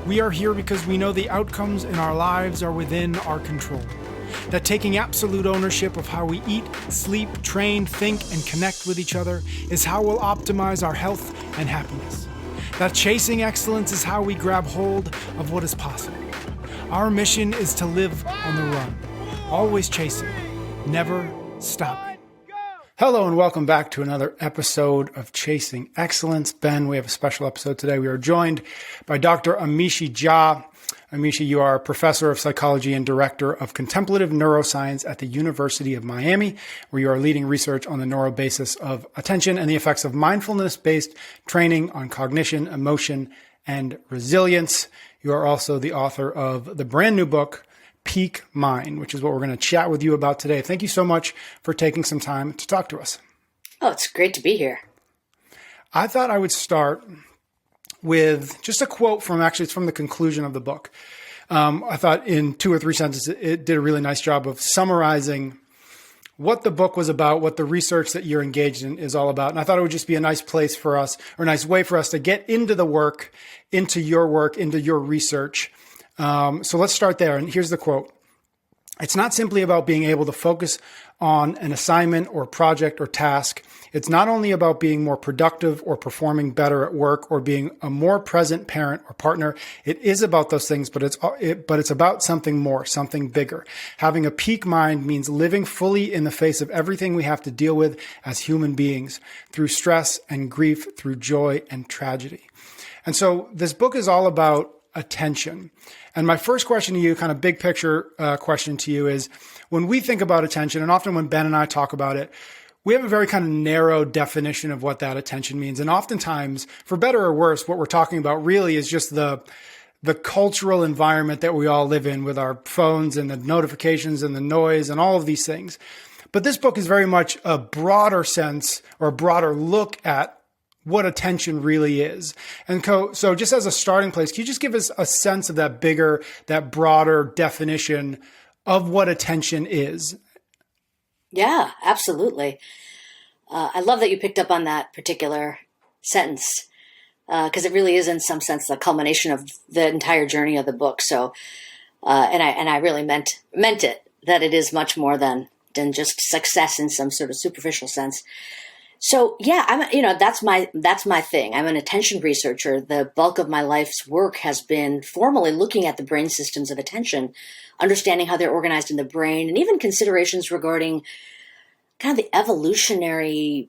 We are here because we know the outcomes in our lives are within our control. That taking absolute ownership of how we eat, sleep, train, think, and connect with each other is how we'll optimize our health and happiness. That chasing excellence is how we grab hold of what is possible. Our mission is to live on the run, always chasing, never stopping. Hello and welcome back to another episode of Chasing Excellence. Ben, we have a special episode today. We are joined by Dr. Amishi Jha. Amishi, you are a professor of psychology and director of contemplative neuroscience at the University of Miami, where you are leading research on the neurobasis of attention and the effects of mindfulness-based training on cognition, emotion, and resilience. You are also the author of the brand new book, Peak Mind, which is what we're going to chat with you about today. Thank you so much for taking some time to talk to us. Oh, it's great to be here. I thought I would start with just a quote it's from the conclusion of the book. I thought in 2 or 3 sentences, it did a really nice job of summarizing what the book was about, what the research that you're engaged in is all about. And I thought it would just be a nice place for us, or a nice way for us to get into the work, into your research. So let's start there. And here's the quote. It's not simply about being able to focus on an assignment or project or task. It's not only about being more productive or performing better at work or being a more present parent or partner. It is about those things, but it's about something more, something bigger. Having a peak mind means living fully in the face of everything we have to deal with as human beings, through stress and grief, through joy and tragedy. And so this book is all about attention. And my first question to you, kind of big picture question to you is, when we think about attention, and often when Ben and I talk about it, we have a very kind of narrow definition of what that attention means. And oftentimes, for better or worse, what we're talking about really is just the cultural environment that we all live in with our phones and the notifications and the noise and all of these things. But this book is very much a broader sense or a broader look at what attention really is. And so just as a starting place, can you just give us a sense of that broader definition of what attention is? Yeah, absolutely. I love that you picked up on that particular sentence, because it really is in some sense the culmination of the entire journey of the book. So, and I really meant it, that it is much more than just success in some sort of superficial sense. So yeah, that's my thing. I'm an attention researcher. The bulk of my life's work has been formally looking at the brain systems of attention, understanding how they're organized in the brain, and even considerations regarding kind of the evolutionary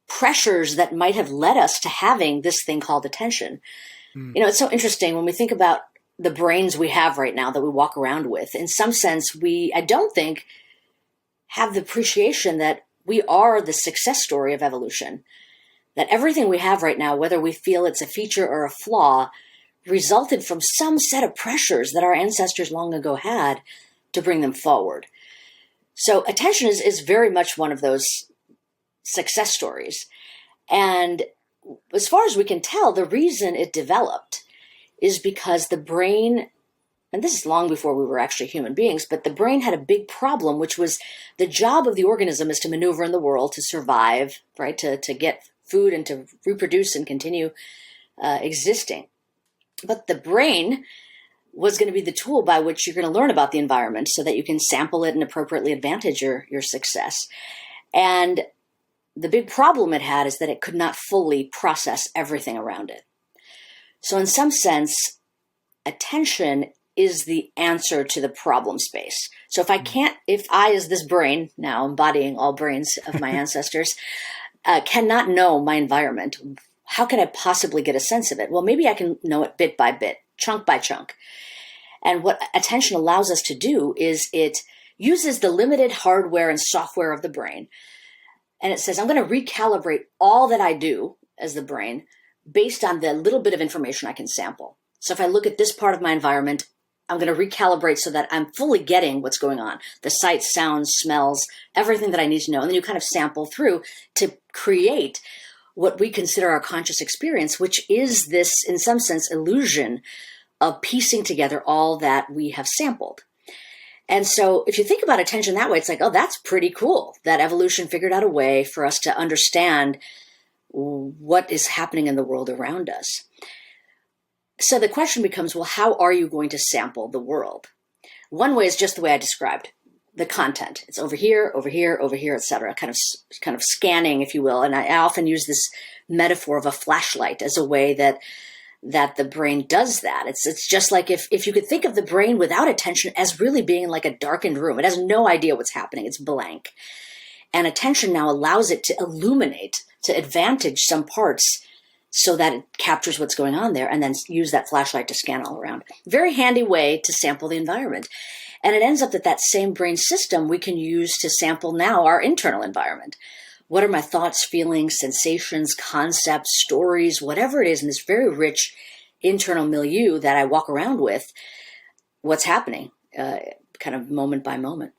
pressures that might have led us to having this thing called attention. It's so interesting when we think about the brains we have right now that we walk around with. In some sense, I don't think, have the appreciation that we are the success story of evolution, that everything we have right now, whether we feel it's a feature or a flaw, resulted from some set of pressures that our ancestors long ago had to bring them forward. So attention is very much one of those success stories. And as far as we can tell, the reason it developed is because the brain, and this is long before we were actually human beings, but the brain had a big problem, which was the job of the organism is to maneuver in the world, to survive, right? To get food and to reproduce and continue existing. But the brain was going to be the tool by which you're going to learn about the environment so that you can sample it and appropriately advantage your success. And the big problem it had is that it could not fully process everything around it. So in some sense, attention is the answer to the problem space. So if I as this brain, now embodying all brains of my ancestors, cannot know my environment, how can I possibly get a sense of it? Well, maybe I can know it bit by bit, chunk by chunk. And what attention allows us to do is it uses the limited hardware and software of the brain. And it says, I'm going to recalibrate all that I do as the brain based on the little bit of information I can sample. So if I look at this part of my environment, I'm going to recalibrate so that I'm fully getting what's going on. The sights, sounds, smells, everything that I need to know. And then you kind of sample through to create what we consider our conscious experience, which is this, in some sense, illusion of piecing together all that we have sampled. And so if you think about attention that way, it's like, oh, that's pretty cool that evolution figured out a way for us to understand what is happening in the world around us. So the question becomes, well, how are you going to sample the world? One way is just the way I described the content. It's over here, over here, over here, etc. Kind of scanning, if you will. And I often use this metaphor of a flashlight as a way that the brain does that. It's just like if you could think of the brain without attention as really being like a darkened room. It has no idea what's happening. It's blank. And attention now allows it to illuminate, to advantage some parts so that it captures what's going on there and then use that flashlight to scan all around. Very handy way to sample the environment. And it ends up that same brain system we can use to sample now our internal environment. What are my thoughts, feelings, sensations, concepts, stories, whatever it is in this very rich internal milieu that I walk around with, what's happening kind of moment by moment.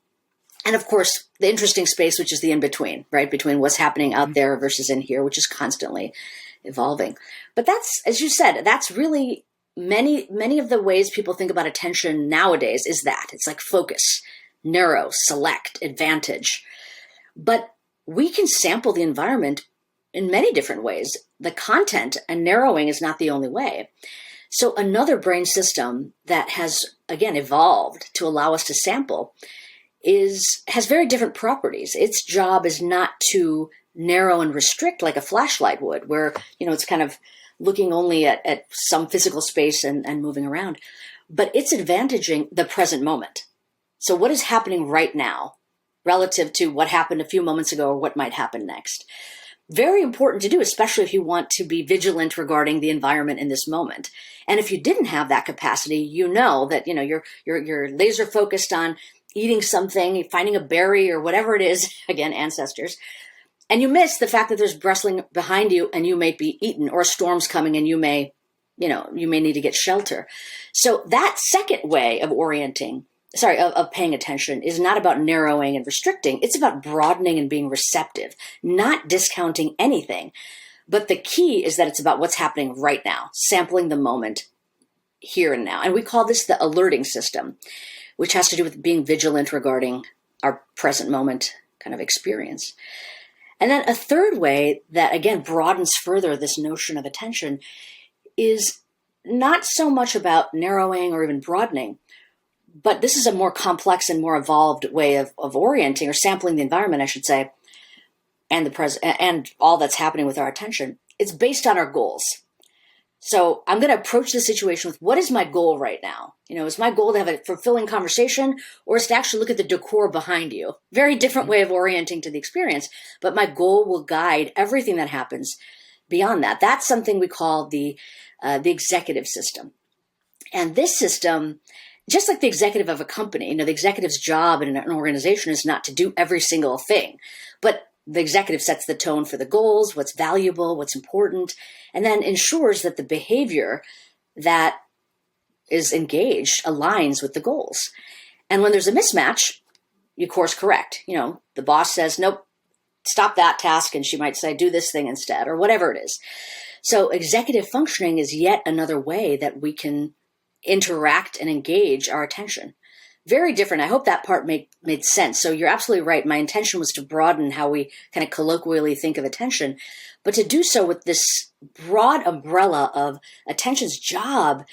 And of course, the interesting space, which is the in-between, right? Between what's happening out there versus in here, which is constantly evolving. But that's, as you said, that's really many of the ways people think about attention nowadays is that. It's like focus, narrow, select, advantage. But we can sample the environment in many different ways. The content and narrowing is not the only way. So another brain system that has, again, evolved to allow us to sample has very different properties. Its job is not to narrow and restrict like a flashlight would, where, it's kind of looking only at some physical space and moving around. But it's advantaging the present moment. So what is happening right now relative to what happened a few moments ago or what might happen next? Very important to do, especially if you want to be vigilant regarding the environment in this moment. And if you didn't have that capacity, that, you're laser focused on eating something, finding a berry or whatever it is, again, ancestors, and you miss the fact that there's bristling behind you and you may be eaten, or a storm's coming and you may need to get shelter. So that second way of of paying attention is not about narrowing and restricting. It's about broadening and being receptive, not discounting anything. But the key is that it's about what's happening right now, sampling the moment here and now. And we call this the alerting system, which has to do with being vigilant regarding our present moment kind of experience. And then a third way that, again, broadens further this notion of attention is not so much about narrowing or even broadening, but this is a more complex and more evolved way of orienting or sampling the environment, I should say, and the present and all that's happening with our attention. It's based on our goals. So I'm going to approach the situation with, what is my goal right now? Is my goal to have a fulfilling conversation, or is to actually look at the decor behind you? Very different way of orienting to the experience, but my goal will guide everything that happens beyond that. That's something we call the executive system. And this system, just like the executive of a company, the executive's job in an organization is not to do every single thing, but the executive sets the tone for the goals, what's valuable, what's important, and then ensures that the behavior that is engaged aligns with the goals. And when there's a mismatch, you course correct. The boss says, nope, stop that task, and she might say, do this thing instead, or whatever it is. So executive functioning is yet another way that we can interact and engage our attention. Very different. I hope that part made sense. So you're absolutely right. My intention was to broaden how we kind of colloquially think of attention, but to do so with this broad umbrella of attention's job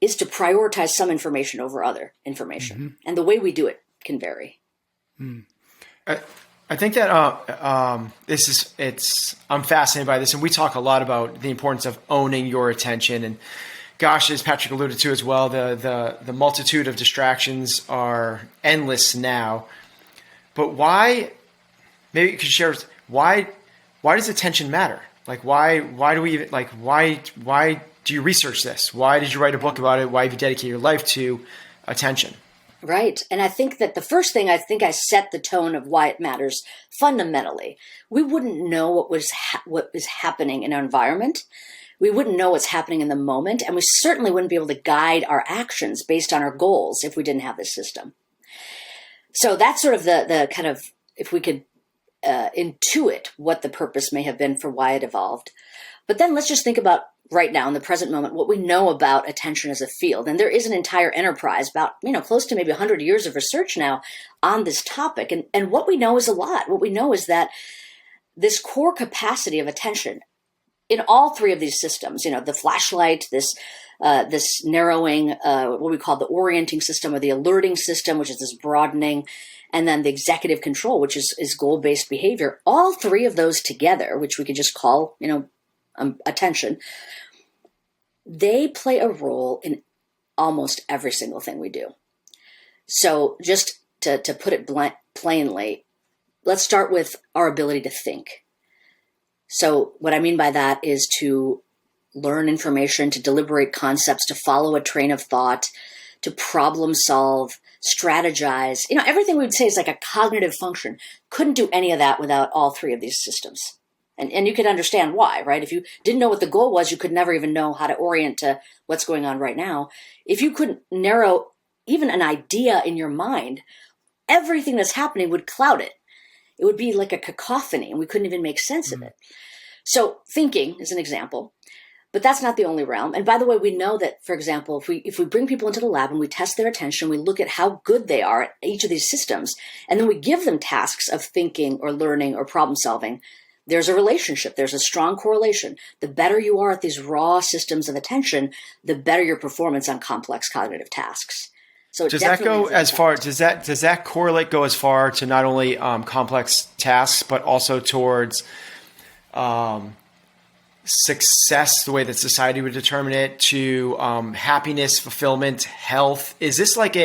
is to prioritize some information over other information. Mm-hmm. And the way we do it can vary. I think that I'm fascinated by this, and we talk a lot about the importance of owning your attention. And gosh, as Patrick alluded to as well, the multitude of distractions are endless now. But why? Maybe you could share why does attention matter? Like why do we even why do you research this? Why did you write a book about it? Why have you dedicated your life to attention? Right. And I think that the first thing, I set the tone of why it matters fundamentally. We wouldn't know what was happening in our environment. We wouldn't know what's happening in the moment. And we certainly wouldn't be able to guide our actions based on our goals if we didn't have this system. So that's sort of the kind of, if we could intuit what the purpose may have been for why it evolved. But then let's just think about right now in the present moment, what we know about attention as a field. And there is an entire enterprise, about, close to maybe 100 years of research now on this topic. And what we know is a lot. What we know is that this core capacity of attention in all three of these systems, the flashlight, this narrowing, what we call the orienting system, or the alerting system, which is this broadening, and then the executive control, which is goal-based behavior. All three of those together, which we could just call, attention, they play a role in almost every single thing we do. So just to put it plainly, let's start with our ability to think. So what I mean by that is to learn information, to deliberate concepts, to follow a train of thought, to problem solve, strategize. Everything we would say is like a cognitive function. Couldn't do any of that without all three of these systems. And you could understand why, right? If you didn't know what the goal was, you could never even know how to orient to what's going on right now. If you couldn't narrow even an idea in your mind, everything that's happening would cloud it. It would be like a cacophony, and we couldn't even make sense of it. So thinking is an example, but that's not the only realm. And by the way, we know that, for example, if we bring people into the lab and we test their attention, we look at how good they are at each of these systems, and then we give them tasks of thinking or learning or problem solving, there's a relationship. There's a strong correlation. The better you are at these raw systems of attention, the better your performance on complex cognitive tasks. So does that go as far? Does that correlate go as far to not only complex tasks, but also towards success, the way that society would determine it, to happiness, fulfillment, health? Is this like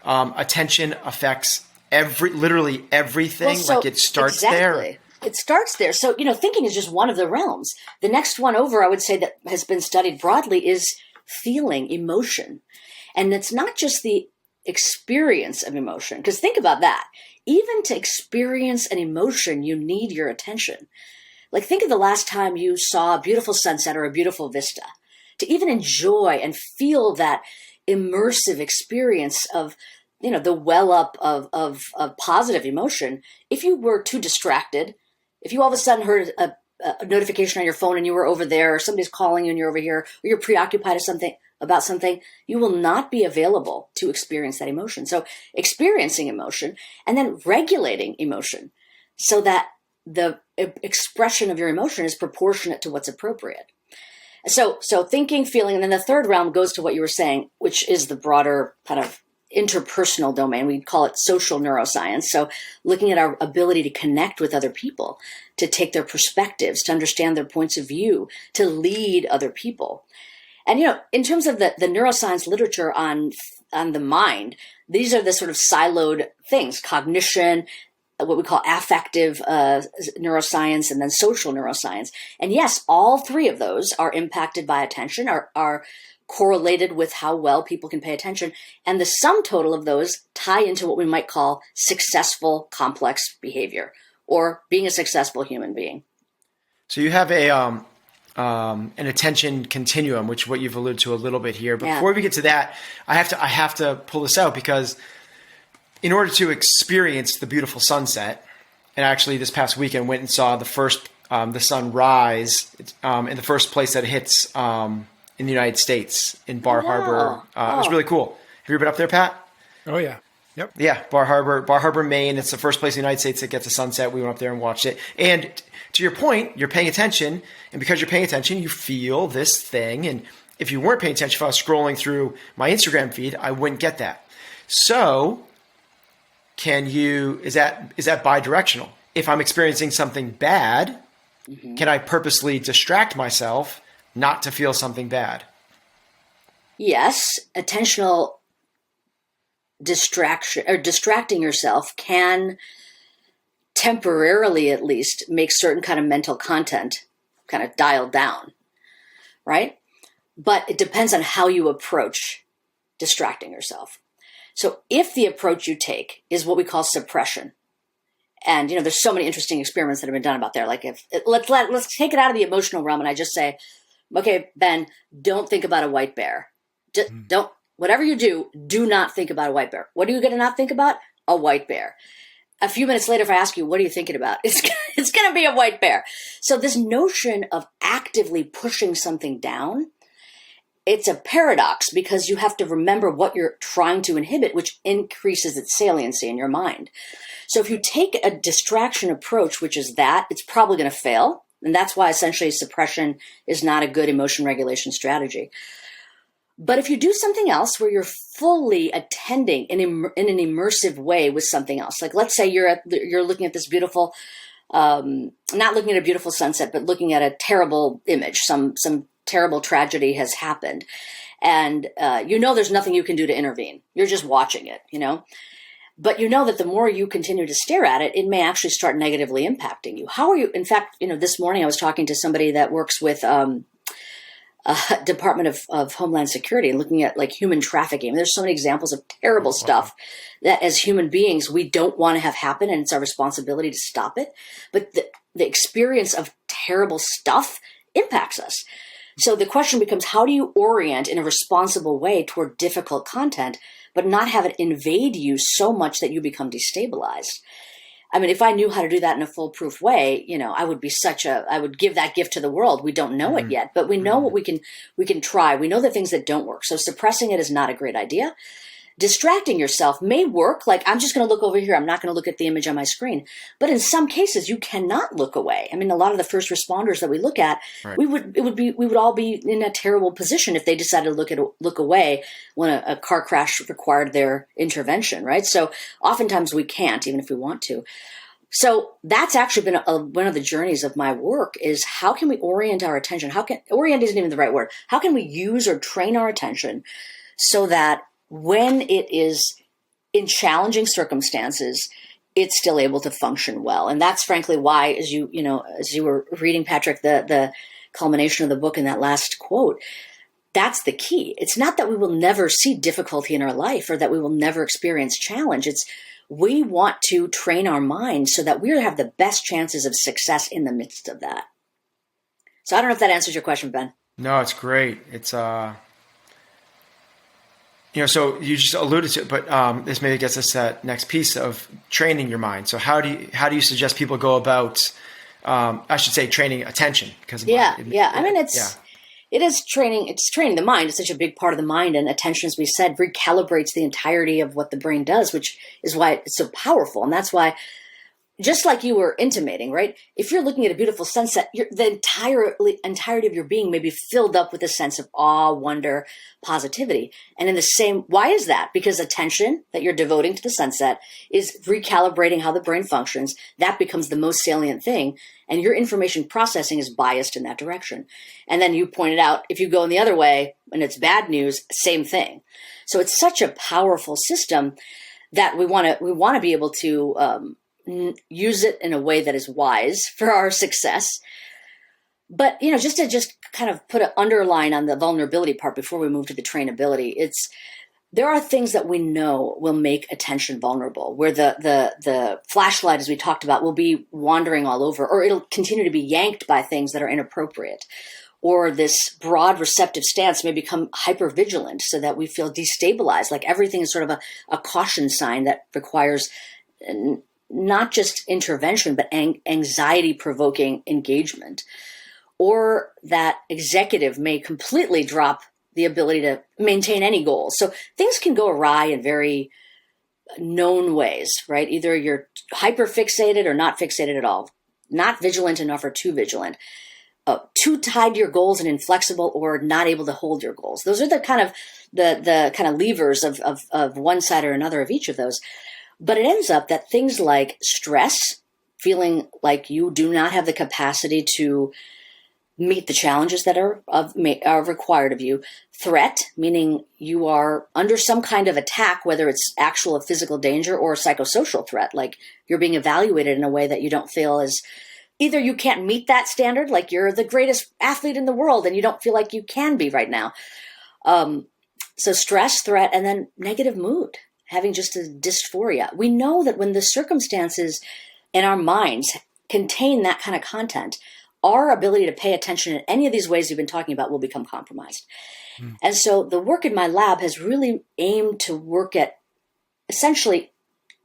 attention affects literally everything? Well, so like it starts exactly. there. It starts there. So, thinking is just one of the realms. The next one over, I would say, that has been studied broadly is feeling, emotion. And it's not just the experience of emotion, because think about that. Even to experience an emotion, you need your attention. Like, think of the last time you saw a beautiful sunset or a beautiful vista. To even enjoy and feel that immersive experience of, the well up of positive emotion, if you were too distracted, if you all of a sudden heard a notification on your phone and you were over there, or somebody's calling you and you're over here, or you're preoccupied about something, you will not be available to experience that emotion. So experiencing emotion and then regulating emotion so that the expression of your emotion is proportionate to what's appropriate. So thinking, feeling, and then the third realm goes to what you were saying, which is the broader kind of interpersonal domain. We call it social neuroscience. So looking at our ability to connect with other people, to take their perspectives, to understand their points of view, to lead other people. And, in terms of the neuroscience literature on the mind, these are the sort of siloed things: cognition, what we call affective neuroscience, and then social neuroscience. And yes, all three of those are impacted by attention, are correlated with how well people can pay attention. And the sum total of those tie into what we might call successful complex behavior, or being a successful human being. So you have an attention continuum, which what you've alluded to a little bit here. But before we get to that, I have to pull this out, because in order to experience the beautiful sunset, and actually this past weekend went and saw the sun rise in the first place that it hits in the United States, in Bar Harbor. It was really cool. Have you ever been up there, Pat? Oh yeah. Yep. Yeah, Bar Harbor, Maine. It's the first place in the United States that gets a sunset. We went up there and watched it. And to your point, you're paying attention, and because you're paying attention, you feel this thing. And if you weren't paying attention, if I was scrolling through my Instagram feed, I wouldn't get that. So, is that bidirectional? If I'm experiencing something bad, can I purposely distract myself not to feel something bad? Yes, attentional distraction, or distracting yourself, can temporarily at least make certain kind of mental content kind of dialed down, right? But it depends on how you approach distracting yourself. So if the approach you take is what we call suppression, and there's so many interesting experiments that have been done about there. Like let's take it out of the emotional realm, and I just say, okay, Ben, don't think about a white bear. Don't, whatever you do not think about a white bear. What are you going to not think about? A white bear. A few minutes later, if I ask you, what are you thinking about? It's going to be a white bear. So this notion of actively pushing something down, it's a paradox, because you have to remember what you're trying to inhibit, which increases its saliency in your mind. So if you take a distraction approach, which is that, it's probably going to fail. And that's why essentially suppression is not a good emotion regulation strategy. But if you do something else where you're fully attending in an immersive way with something else, like let's say you're looking at this beautiful, not looking at a beautiful sunset, but looking at a terrible image, some terrible tragedy has happened. And there's nothing you can do to intervene. You're just watching it, But you know that the more you continue to stare at it, it may actually start negatively impacting you. How are you? In fact, this morning I was talking to somebody that works with Department of Homeland Security, looking at like human trafficking. I mean, there's so many examples of terrible stuff that as human beings, we don't want to have happen, and it's our responsibility to stop it. But the experience of terrible stuff impacts us. So the question becomes, how do you orient in a responsible way toward difficult content, but not have it invade you so much that you become destabilized? I mean, if I knew how to do that in a foolproof way, I would be I would give that gift to the world. We don't know it yet, but we know what we can try. We know the things that don't work. So suppressing it is not a great idea. Distracting yourself may work. Like, I'm just going to look over here. I'm not going to look at the image on my screen. But in some cases, you cannot look away. I mean, a lot of the first responders that we look at, right, we would all be in a terrible position if they decided to look away when a car crash required their intervention, right? So oftentimes we can't, even if we want to. So that's actually been one of the journeys of my work, is how can we orient our attention? Orient isn't even the right word. How can we use or train our attention so that when it is in challenging circumstances, it's still able to function well? And that's frankly why, as you were reading, Patrick, the culmination of the book in that last quote, that's the key. It's not that we will never see difficulty in our life or that we will never experience challenge. It's we want to train our mind so that we have the best chances of success in the midst of that. So I don't know if that answers your question, Ben. No, it's great. It's so you just alluded to it, but this maybe gets us that next piece of training your mind. So how do you suggest people go about, I should say, training attention? Because it is training. It's training the mind. It's such a big part of the mind, and attention, as we said, recalibrates the entirety of what the brain does, which is why it's so powerful. And that's why, just like you were intimating, right? If you're looking at a beautiful sunset, the entirety of your being may be filled up with a sense of awe, wonder, positivity. And in the same, why is that? Because attention that you're devoting to the sunset is recalibrating how the brain functions. That becomes the most salient thing. And your information processing is biased in that direction. And then you pointed out, if you go in the other way and it's bad news, same thing. So it's such a powerful system that we want to be able to, use it in a way that is wise for our success. But, just to kind of put an underline on the vulnerability part before we move to the trainability, there are things that we know will make attention vulnerable, where the flashlight, as we talked about, will be wandering all over, or it'll continue to be yanked by things that are inappropriate. Or this broad receptive stance may become hypervigilant so that we feel destabilized, like everything is sort of a caution sign that requires not just intervention, but anxiety-provoking engagement. Or that executive may completely drop the ability to maintain any goals. So things can go awry in very known ways, right? Either you're hyper-fixated or not fixated at all. Not vigilant enough or too vigilant. Too tied to your goals and inflexible, or not able to hold your goals. Those are the kind of levers of one side or another of each of those. But it ends up that things like stress, feeling like you do not have the capacity to meet the challenges that are required of you. Threat, meaning you are under some kind of attack, whether it's actual physical danger or psychosocial threat, like you're being evaluated in a way that you don't feel is, either you can't meet that standard, like you're the greatest athlete in the world and you don't feel like you can be right now. So stress, threat, and then negative mood, having just a dysphoria. We know that when the circumstances in our minds contain that kind of content, our ability to pay attention in any of these ways we've been talking about will become compromised. And so the work in my lab has really aimed to work at essentially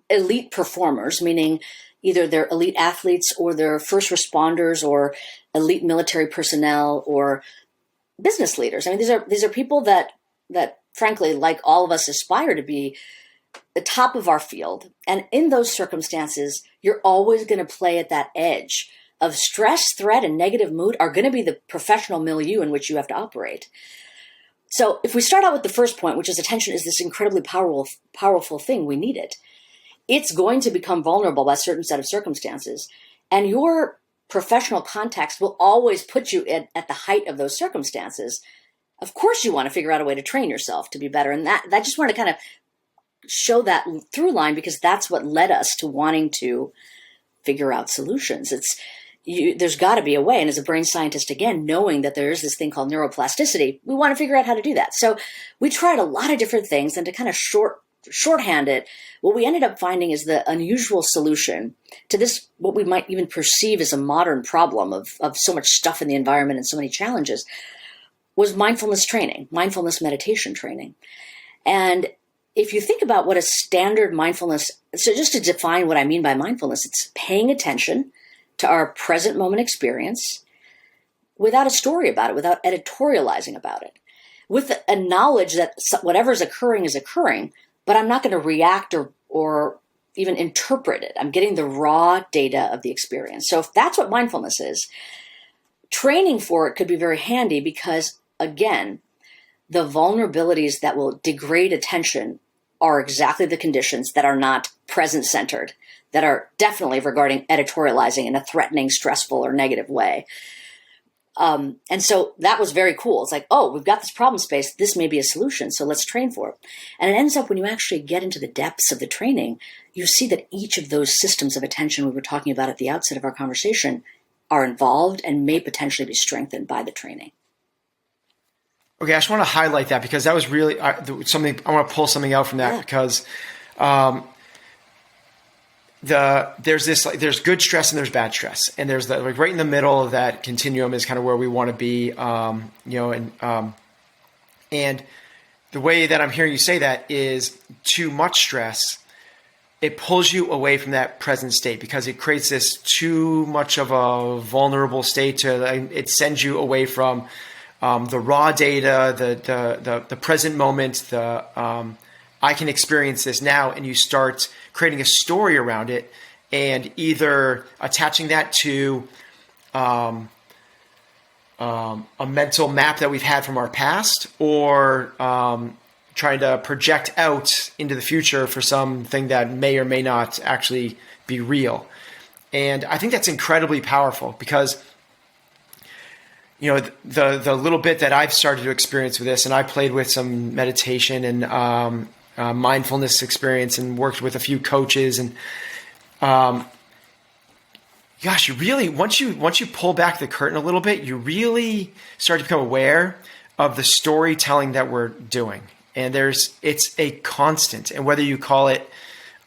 elite performers, meaning either they're elite athletes or they're first responders or elite military personnel or business leaders. I mean, these are people that frankly, like all of us, aspire to be the top of our field. And in those circumstances, you're always going to play at that edge of stress, threat, and negative mood are going to be the professional milieu in which you have to operate. So if we start out with the first point, which is attention is this incredibly powerful thing, we need it. It's going to become vulnerable by a certain set of circumstances. And your professional context will always put you at the height of those circumstances. Of course, you want to figure out a way to train yourself to be better. And that just want to kind of show that through line, because that's what led us to wanting to figure out solutions. There's got to be a way. And as a brain scientist, again, knowing that there is this thing called neuroplasticity, we want to figure out how to do that. So we tried a lot of different things, and to kind of shorthand it, what we ended up finding is the unusual solution to this, what we might even perceive as a modern problem of so much stuff in the environment and so many challenges, was mindfulness training, mindfulness meditation training. And if you think about what a standard mindfulness, so just to define what I mean by mindfulness, it's paying attention to our present moment experience without a story about it, without editorializing about it, with a knowledge that whatever's occurring is occurring, but I'm not going to react or even interpret it. I'm getting the raw data of the experience. So if that's what mindfulness is, training for it could be very handy because, again, the vulnerabilities that will degrade attention are exactly the conditions that are not present-centered, that are definitely regarding editorializing in a threatening, stressful, or negative way. And so that was very cool. It's like, oh, we've got this problem space. This may be a solution, so let's train for it. And it ends up when you actually get into the depths of the training, you see that each of those systems of attention we were talking about at the outset of our conversation are involved and may potentially be strengthened by the training. Okay, I just want to highlight that because that was really something. I want to pull something out from that because there's good stress and there's bad stress, and there's like right in the middle of that continuum is kind of where we want to be, and the way that I'm hearing you say that is too much stress. It pulls you away from that present state because it creates this too much of a vulnerable state. It sends you away from the raw data, the present moment, I can experience this now, and you start creating a story around it and either attaching that to a mental map that we've had from our past or trying to project out into the future for something that may or may not actually be real. And I think that's incredibly powerful because the little bit that I've started to experience with this, and I played with some meditation and mindfulness experience and worked with a few coaches, and you really once you pull back the curtain a little bit, you really start to become aware of the storytelling that we're doing, and it's a constant, and whether you call it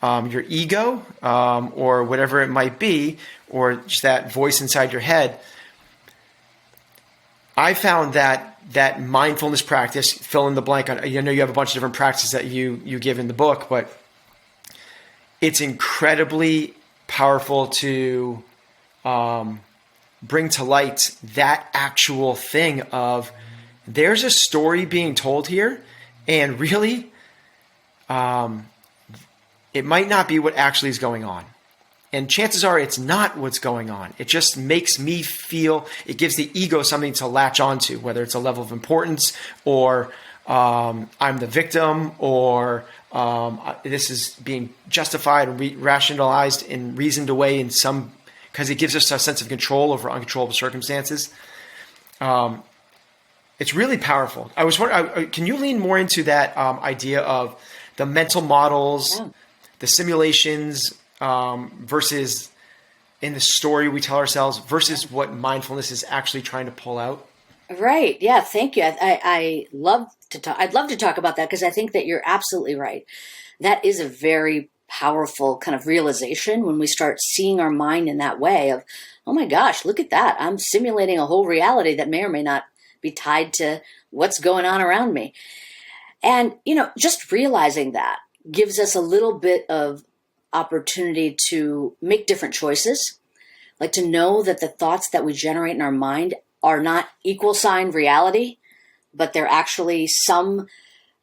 your ego or whatever it might be, or just that voice inside your head. I found that mindfulness practice, fill in the blank on, you have a bunch of different practices that you give in the book, but it's incredibly powerful to bring to light that actual thing of there's a story being told here, and really it might not be what actually is going on. And chances are it's not what's going on. It just makes me feel, it gives the ego something to latch onto, whether it's a level of importance or I'm the victim or this is being justified and rationalized and reasoned away because it gives us a sense of control over uncontrollable circumstances. It's really powerful. I was wondering, can you lean more into that idea of the mental models, the simulations, versus in the story we tell ourselves versus what mindfulness is actually trying to pull out? Right. Yeah. Thank you. I love to talk. I'd love to talk about that because I think that you're absolutely right. That is a very powerful kind of realization when we start seeing our mind in that way of, oh my gosh, look at that. I'm simulating a whole reality that may or may not be tied to what's going on around me. And, just realizing that gives us a little bit of opportunity to make different choices, like to know that the thoughts that we generate in our mind are not equal sign reality, but they're actually some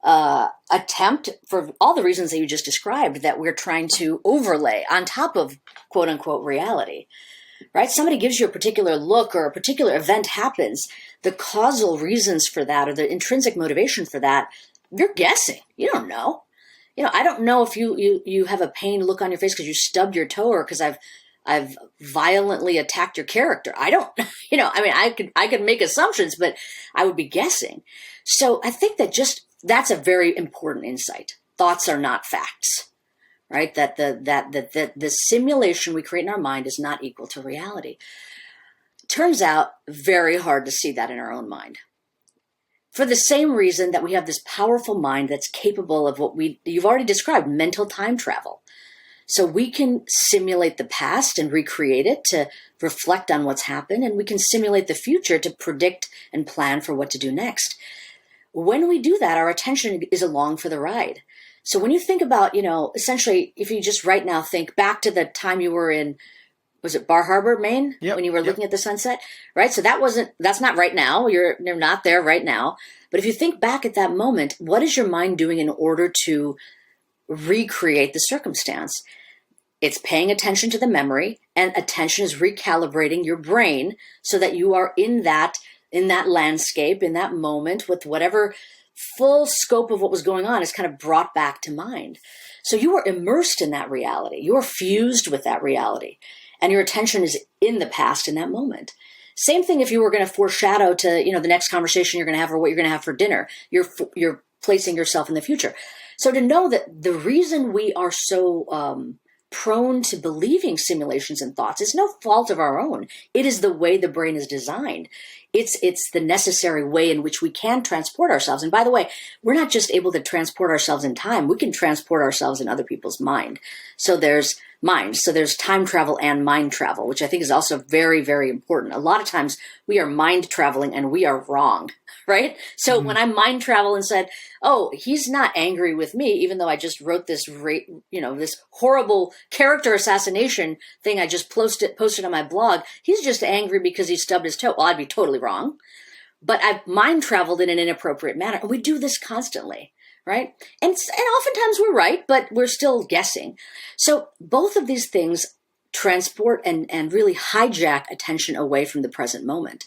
attempt for all the reasons that you just described that we're trying to overlay on top of quote unquote reality. right? Somebody gives you a particular look or a particular event happens. The causal reasons for that or the intrinsic motivation for that, you're guessing. You don't know. I don't know if you have a pained look on your face because you stubbed your toe or because I've violently attacked your character. I don't, I could make assumptions, but I would be guessing. So I think that's a very important insight. Thoughts are not facts, right? That the simulation we create in our mind is not equal to reality. Turns out very hard to see that in our own mind. For the same reason that we have this powerful mind that's capable of what you've already described, mental time travel. So we can simulate the past and recreate it to reflect on what's happened, and we can simulate the future to predict and plan for what to do next. When we do that, our attention is along for the ride. So when you think about, essentially, if you just right now think back to the time you were in, was it Bar Harbor, Maine? Yep, when you were looking at the sunset, right? So that's not right now. You're not there right now. But if you think back at that moment, what is your mind doing in order to recreate the circumstance? It's paying attention to the memory, and attention is recalibrating your brain so that you are in that landscape, in that moment, with whatever full scope of what was going on is kind of brought back to mind. So you are immersed in that reality. You are fused with that reality. And your attention is in the past in that moment. Same thing if you were going to foreshadow to, the next conversation you're going to have or what you're going to have for dinner. You're placing yourself in the future. So to know that the reason we are so prone to believing simulations and thoughts is no fault of our own. It is the way the brain is designed. It's the necessary way in which we can transport ourselves. And by the way, we're not just able to transport ourselves in time. We can transport ourselves in other people's mind. So there's time travel and mind travel, which I think is also very, very important. A lot of times we are mind traveling and we are wrong, right? So when I mind travel and said, oh, he's not angry with me, even though I just wrote this, this horrible character assassination thing I just posted on my blog. He's just angry because he stubbed his toe. Well, I'd be totally wrong. But I've mind traveled in an inappropriate manner. And we do this constantly. Right? And oftentimes we're right, but we're still guessing. So both of these things transport and really hijack attention away from the present moment.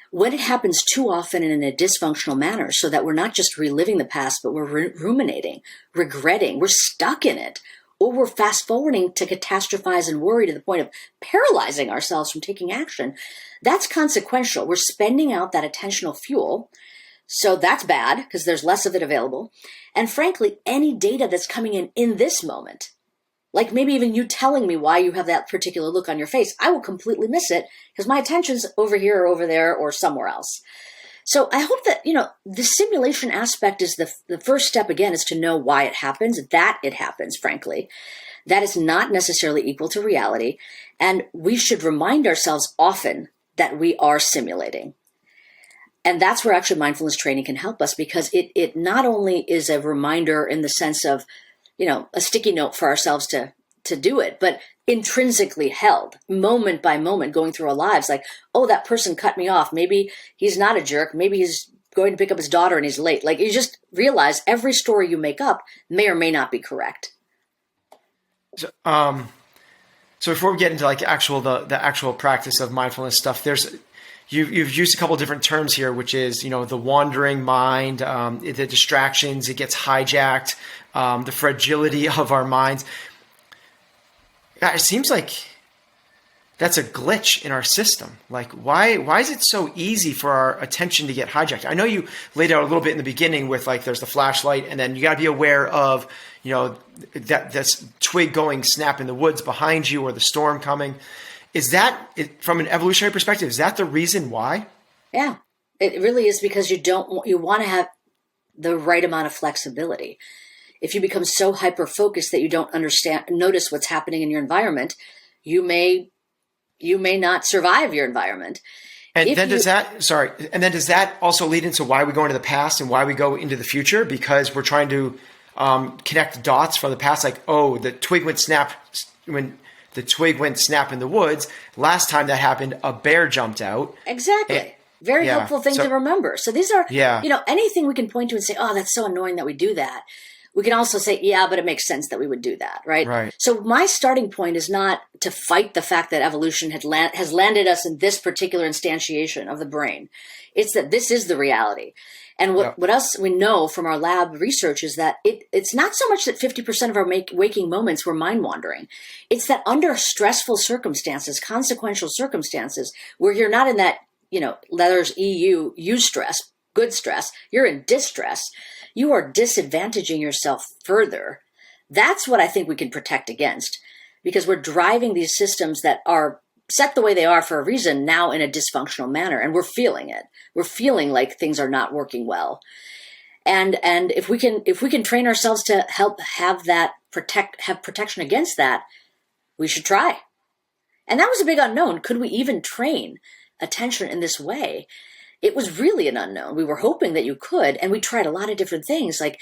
When it happens too often and in a dysfunctional manner, so that we're not just reliving the past, but we're ruminating, regretting, we're stuck in it, or we're fast forwarding to catastrophize and worry to the point of paralyzing ourselves from taking action, that's consequential. We're spending out that attentional fuel. So that's bad because there's less of it available. And frankly, any data that's coming in this moment, like maybe even you telling me why you have that particular look on your face, I will completely miss it because my attention's over here or over there or somewhere else. So I hope that, the simulation aspect is the first step, again, is to know why it happens, that it happens, frankly. That is not necessarily equal to reality. And we should remind ourselves often that we are simulating. And that's where actually mindfulness training can help us, because it not only is a reminder in the sense of, a sticky note for ourselves to do it, but intrinsically held moment by moment going through our lives. Like, oh, that person cut me off. Maybe he's not a jerk. Maybe he's going to pick up his daughter and he's late. Like, you just realize every story you make up may or may not be correct. So before we get into like the actual practice of mindfulness stuff, You've used a couple of different terms here, which is, the wandering mind, the distractions, it gets hijacked, the fragility of our minds. It seems like that's a glitch in our system. Like, why is it so easy for our attention to get hijacked? I know you laid out a little bit in the beginning with like, there's the flashlight, and then you got to be aware of, that this twig going snap in the woods behind you or the storm coming. Is that, from an evolutionary perspective, is that the reason why? Yeah, it really is, because you want to have the right amount of flexibility. If you become so hyper-focused that you don't notice what's happening in your environment, you may not survive your environment. And then does that also lead into why we go into the past and why we go into the future? Because we're trying to connect dots from the past, like, oh, the twig went snap in the woods. Last time that happened, a bear jumped out. Exactly. Very helpful thing to remember. So these are, anything we can point to and say, oh, that's so annoying that we do that. we can also say, yeah, but it makes sense that we would do that, right? Right. So my starting point is not to fight the fact that evolution has landed us in this particular instantiation of the brain. It's that this is the reality. And what else we know from our lab research is that it's not so much that 50% of our waking moments were mind wandering. It's that under stressful circumstances, consequential circumstances, where you're not in that, letters EU, eustress, good stress, you're in distress. You are disadvantaging yourself further. That's what I think we can protect against, because we're driving these systems that are set the way they are for a reason now in a dysfunctional manner. And we're feeling it. We're feeling like things are not working well. And if we can train ourselves to help have protection against that, we should try. And that was a big unknown. Could we even train attention in this way? It was really an unknown. We were hoping that you could, and we tried a lot of different things, like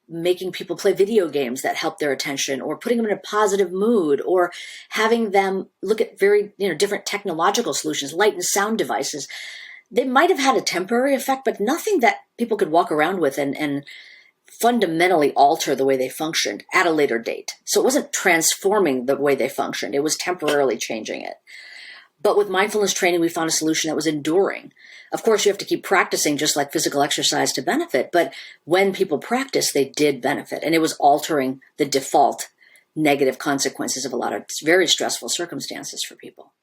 making people play video games that help their attention, or putting them in a positive mood, or having them look at very, different technological solutions, light and sound devices. They might have had a temporary effect, but nothing that people could walk around with and fundamentally alter the way they functioned at a later date. So it wasn't transforming the way they functioned. It was temporarily changing it. But with mindfulness training, we found a solution that was enduring. Of course, you have to keep practicing just like physical exercise to benefit. But when people practice, they did benefit. And it was altering the default negative consequences of a lot of very stressful circumstances for people.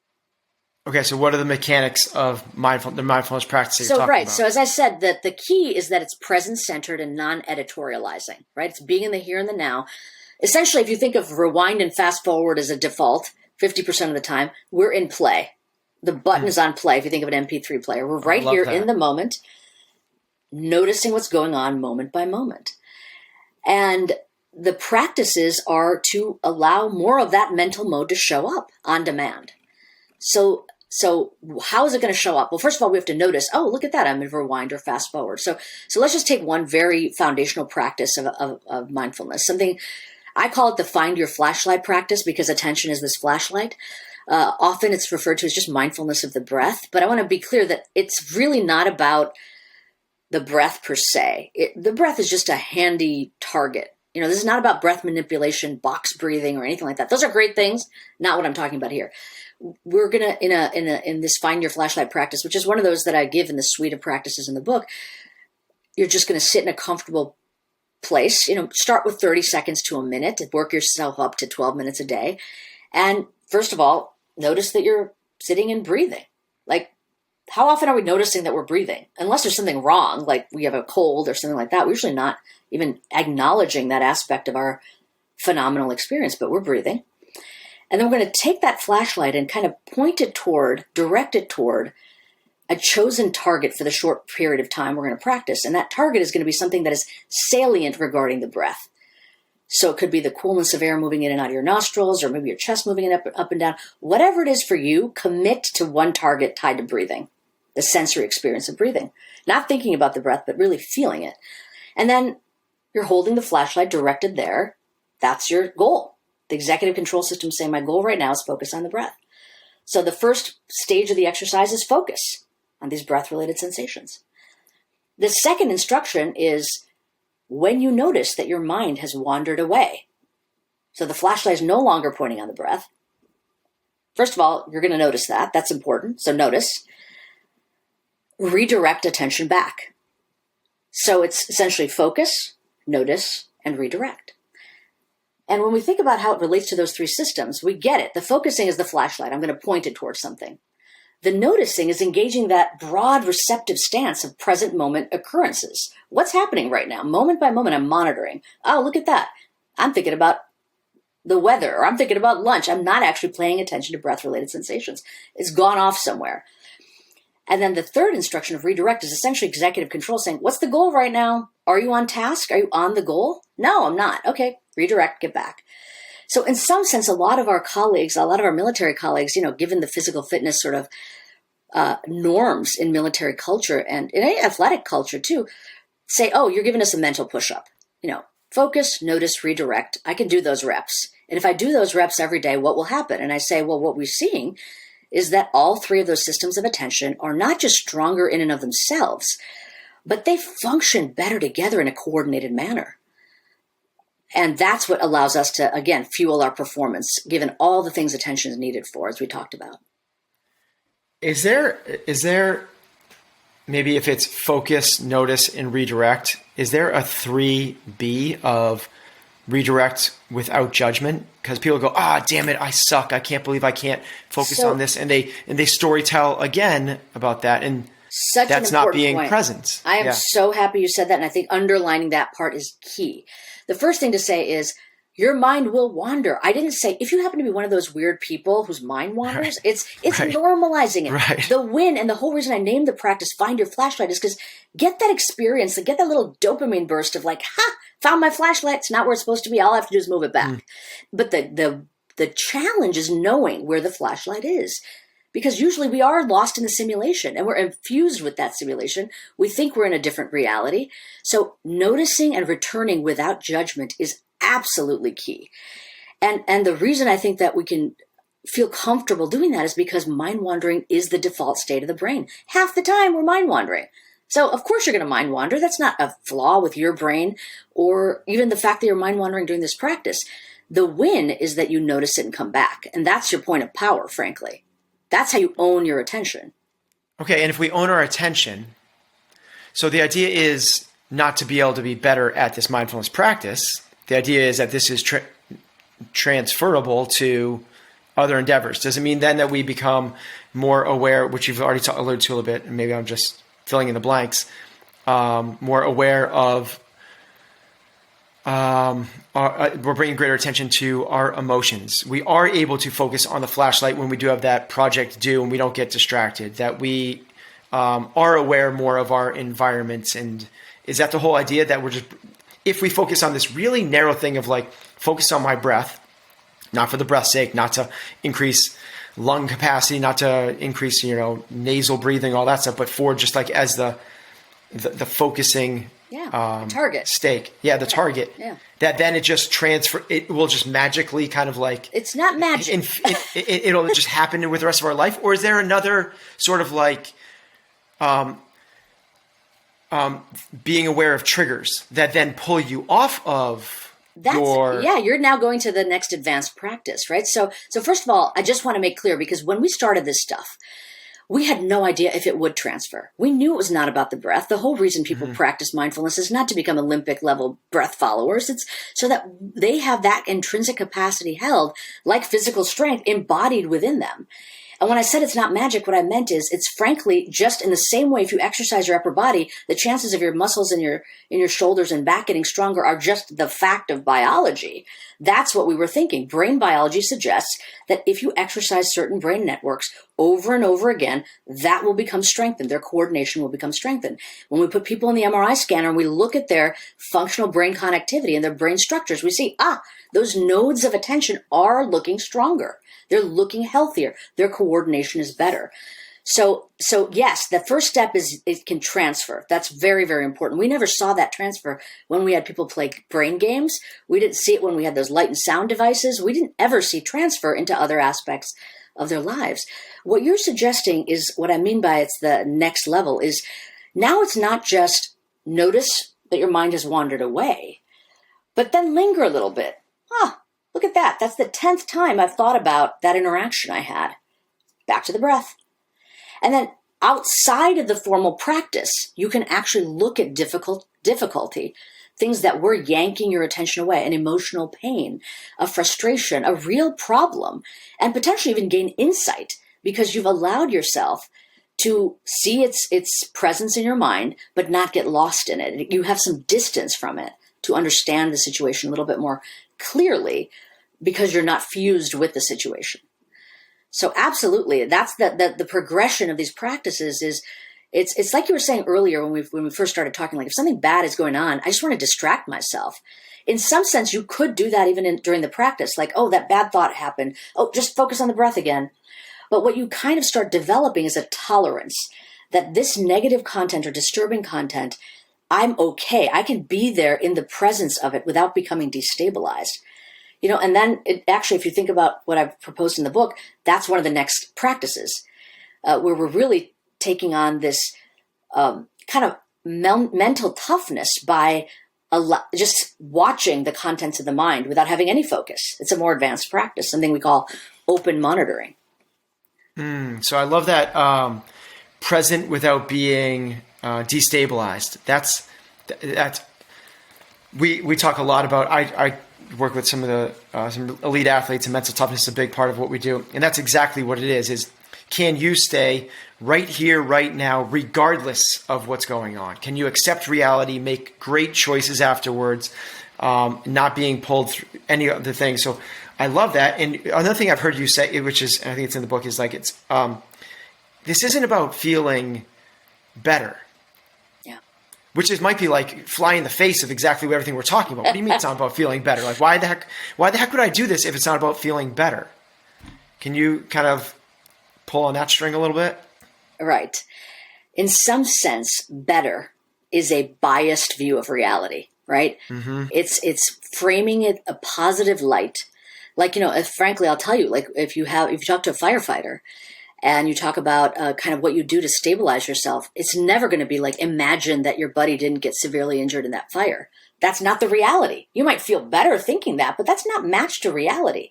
Okay, so what are the mechanics of the mindfulness practice that you're talking about? So as I said, that the key is that it's presence-centered and non-editorializing, right? It's being in the here and the now. Essentially, if you think of rewind and fast forward as a default, 50% of the time, we're in play. The button is on play if you think of an MP3 player. We're right here in the moment, noticing what's going on moment by moment. And the practices are to allow more of that mental mode to show up on demand. So how is it going to show up? Well, first of all, we have to notice, oh, look at that, I'm in rewind or fast forward. So let's just take one very foundational practice of mindfulness. Something, I call it the find your flashlight practice, because attention is this flashlight. Often it's referred to as just mindfulness of the breath, but I want to be clear that it's really not about the breath per se. The breath is just a handy target. This is not about breath manipulation, box breathing, or anything like that. Those are great things, not what I'm talking about here. We're gonna in this find your flashlight practice, which is one of those that I give in the suite of practices in the book. You're just going to sit in a comfortable place. Start with 30 seconds to a minute, work yourself up to 12 minutes a day, and first of all, notice that you're sitting and breathing. Like, how often are we noticing that we're breathing? Unless there's something wrong, like we have a cold or something like that, we're usually not even acknowledging that aspect of our phenomenal experience, but we're breathing. And then we're going to take that flashlight and kind of direct it toward a chosen target for the short period of time we're going to practice. And that target is going to be something that is salient regarding the breath. So it could be the coolness of air moving in and out of your nostrils, or maybe your chest moving up and down. Whatever it is for you, commit to one target tied to breathing, the sensory experience of breathing. Not thinking about the breath, but really feeling it. And then you're holding the flashlight directed there. That's your goal. The executive control system saying, my goal right now is focus on the breath. So the first stage of the exercise is focus on these breath-related sensations. The second instruction is when you notice that your mind has wandered away. So the flashlight is no longer pointing on the breath. First of all, you're going to notice that. That's important. So notice. Redirect attention back. So it's essentially focus, notice, and redirect. And when we think about how it relates to those three systems, we get it. The focusing is the flashlight. I'm going to point it towards something. The noticing is engaging that broad receptive stance of present moment occurrences. What's happening right now? Moment by moment, I'm monitoring. Oh, look at that. I'm thinking about the weather, or I'm thinking about lunch. I'm not actually paying attention to breath-related sensations. It's gone off somewhere. And then the third instruction of redirect is essentially executive control, saying, what's the goal right now? Are you on task? Are you on the goal? No, I'm not. Okay, redirect, get back. So in some sense, a lot of our military colleagues, given the physical fitness sort of norms in military culture and in athletic culture too, say, oh, you're giving us a mental push-up. Focus, notice, redirect. I can do those reps. And if I do those reps every day, what will happen? And I say, well, what we're seeing is that all three of those systems of attention are not just stronger in and of themselves, but they function better together in a coordinated manner. And that's what allows us to, again, fuel our performance, given all the things attention is needed for, as we talked about. Is there maybe, if it's focus, notice, and redirect, is there a 3B of redirect without judgment? Because people go, damn it, I suck. I can't believe I can't focus on this. And they story tell again about that. And that's not being present. I am so happy you said that. And I think underlining that part is key. The first thing to say is your mind will wander. I didn't say, if you happen to be one of those weird people whose mind wanders, it's normalizing it. Right. The win, and the whole reason I named the practice Find Your Flashlight, is because get that experience, get that little dopamine burst of like, found my flashlight. It's not where it's supposed to be. All I have to do is move it back. But the challenge is knowing where the flashlight is. Because usually we are lost in the simulation and we're infused with that simulation. We think we're in a different reality. So noticing and returning without judgment is absolutely key. And the reason I think that we can feel comfortable doing that is because mind wandering is the default state of the brain. Half the time we're mind wandering. So of course you're going to mind wander. That's not a flaw with your brain or even the fact that you're mind wandering during this practice. The win is that you notice it and come back. And that's your point of power, frankly. That's how you own your attention. Okay, and if we own our attention, so the idea is not to be able to be better at this mindfulness practice. The idea is that this is transferable to other endeavors. Does it mean then that we become more aware, which you've already alluded to a little bit, and maybe I'm just filling in the blanks, more aware of we're bringing greater attention to our emotions. We are able to focus on the flashlight when we do have that project due and we don't get distracted, that we are aware more of our environments. And is that the whole idea, that we're just, if we focus on this really narrow thing of like, focus on my breath, not for the breath's sake, not to increase lung capacity, not to increase, nasal breathing, all that stuff, but for just like as the focusing target stake. Yeah, the target. Yeah. That then it just it will just magically kind of like... It's not magic. It'll just happen with the rest of our life? Or is there another sort of like being aware of triggers that then pull you off of you're now going to the next advanced practice, right? So first of all, I just want to make clear, because when we started this stuff, we had no idea if it would transfer. We knew it was not about the breath. The whole reason people practice mindfulness is not to become Olympic level breath followers. It's so that they have that intrinsic capacity held, like physical strength, embodied within them. And when I said it's not magic, what I meant is it's frankly just in the same way if you exercise your upper body, the chances of your muscles in your shoulders and back getting stronger are just the fact of biology. That's what we were thinking. Brain biology suggests that if you exercise certain brain networks over and over again, that will become strengthened. Their coordination will become strengthened. When we put people in the MRI scanner and we look at their functional brain connectivity and their brain structures, we see, those nodes of attention are looking stronger. They're looking healthier. Their coordination is better. So yes, the first step is it can transfer. That's very, very important. We never saw that transfer when we had people play brain games. We didn't see it when we had those light and sound devices. We didn't ever see transfer into other aspects of their lives. What you're suggesting is what I mean by it's the next level is now it's not just notice that your mind has wandered away, but then linger a little bit. Look at that. That's the 10th time I've thought about that interaction I had. Back to the breath. And then outside of the formal practice, you can actually look at difficulty, things that were yanking your attention away, an emotional pain, a frustration, a real problem, and potentially even gain insight because you've allowed yourself to see its presence in your mind, but not get lost in it. You have some distance from it to understand the situation a little bit more clearly because you're not fused with the situation. So absolutely, that's the progression of these practices is it's like you were saying earlier when we first started talking, like if something bad is going on, I just want to distract myself. In some sense, you could do that even during the practice, like, that bad thought happened. Just focus on the breath again. But what you kind of start developing is a tolerance that this negative content or disturbing content, I'm okay. I can be there in the presence of it without becoming destabilized. And then actually, if you think about what I've proposed in the book, that's one of the next practices where we're really taking on this kind of mental toughness by just watching the contents of the mind without having any focus. It's a more advanced practice, something we call open monitoring. So I love that present without being destabilized. That's we talk a lot about. I work with some of the some elite athletes, and mental toughness is a big part of what we do, and that's exactly what it is. Is can you stay right here, right now, regardless of what's going on? Can you accept reality, make great choices afterwards, not being pulled through any other thing? So I love that. And another thing I've heard you say, which is, I think it's in the book, is like, this isn't about feeling better. Yeah. Which might be like fly in the face of exactly everything we're talking about. What do you mean it's not about feeling better? Like, why the heck would I do this if it's not about feeling better? Can you kind of pull on that string a little bit? Right. In some sense, better is a biased view of reality, right? Mm-hmm. It's framing it a positive light. Like, frankly, I'll tell you, like if you talk to a firefighter and you talk about kind of what you do to stabilize yourself, it's never going to be like, imagine that your buddy didn't get severely injured in that fire. That's not the reality. You might feel better thinking that, but that's not matched to reality.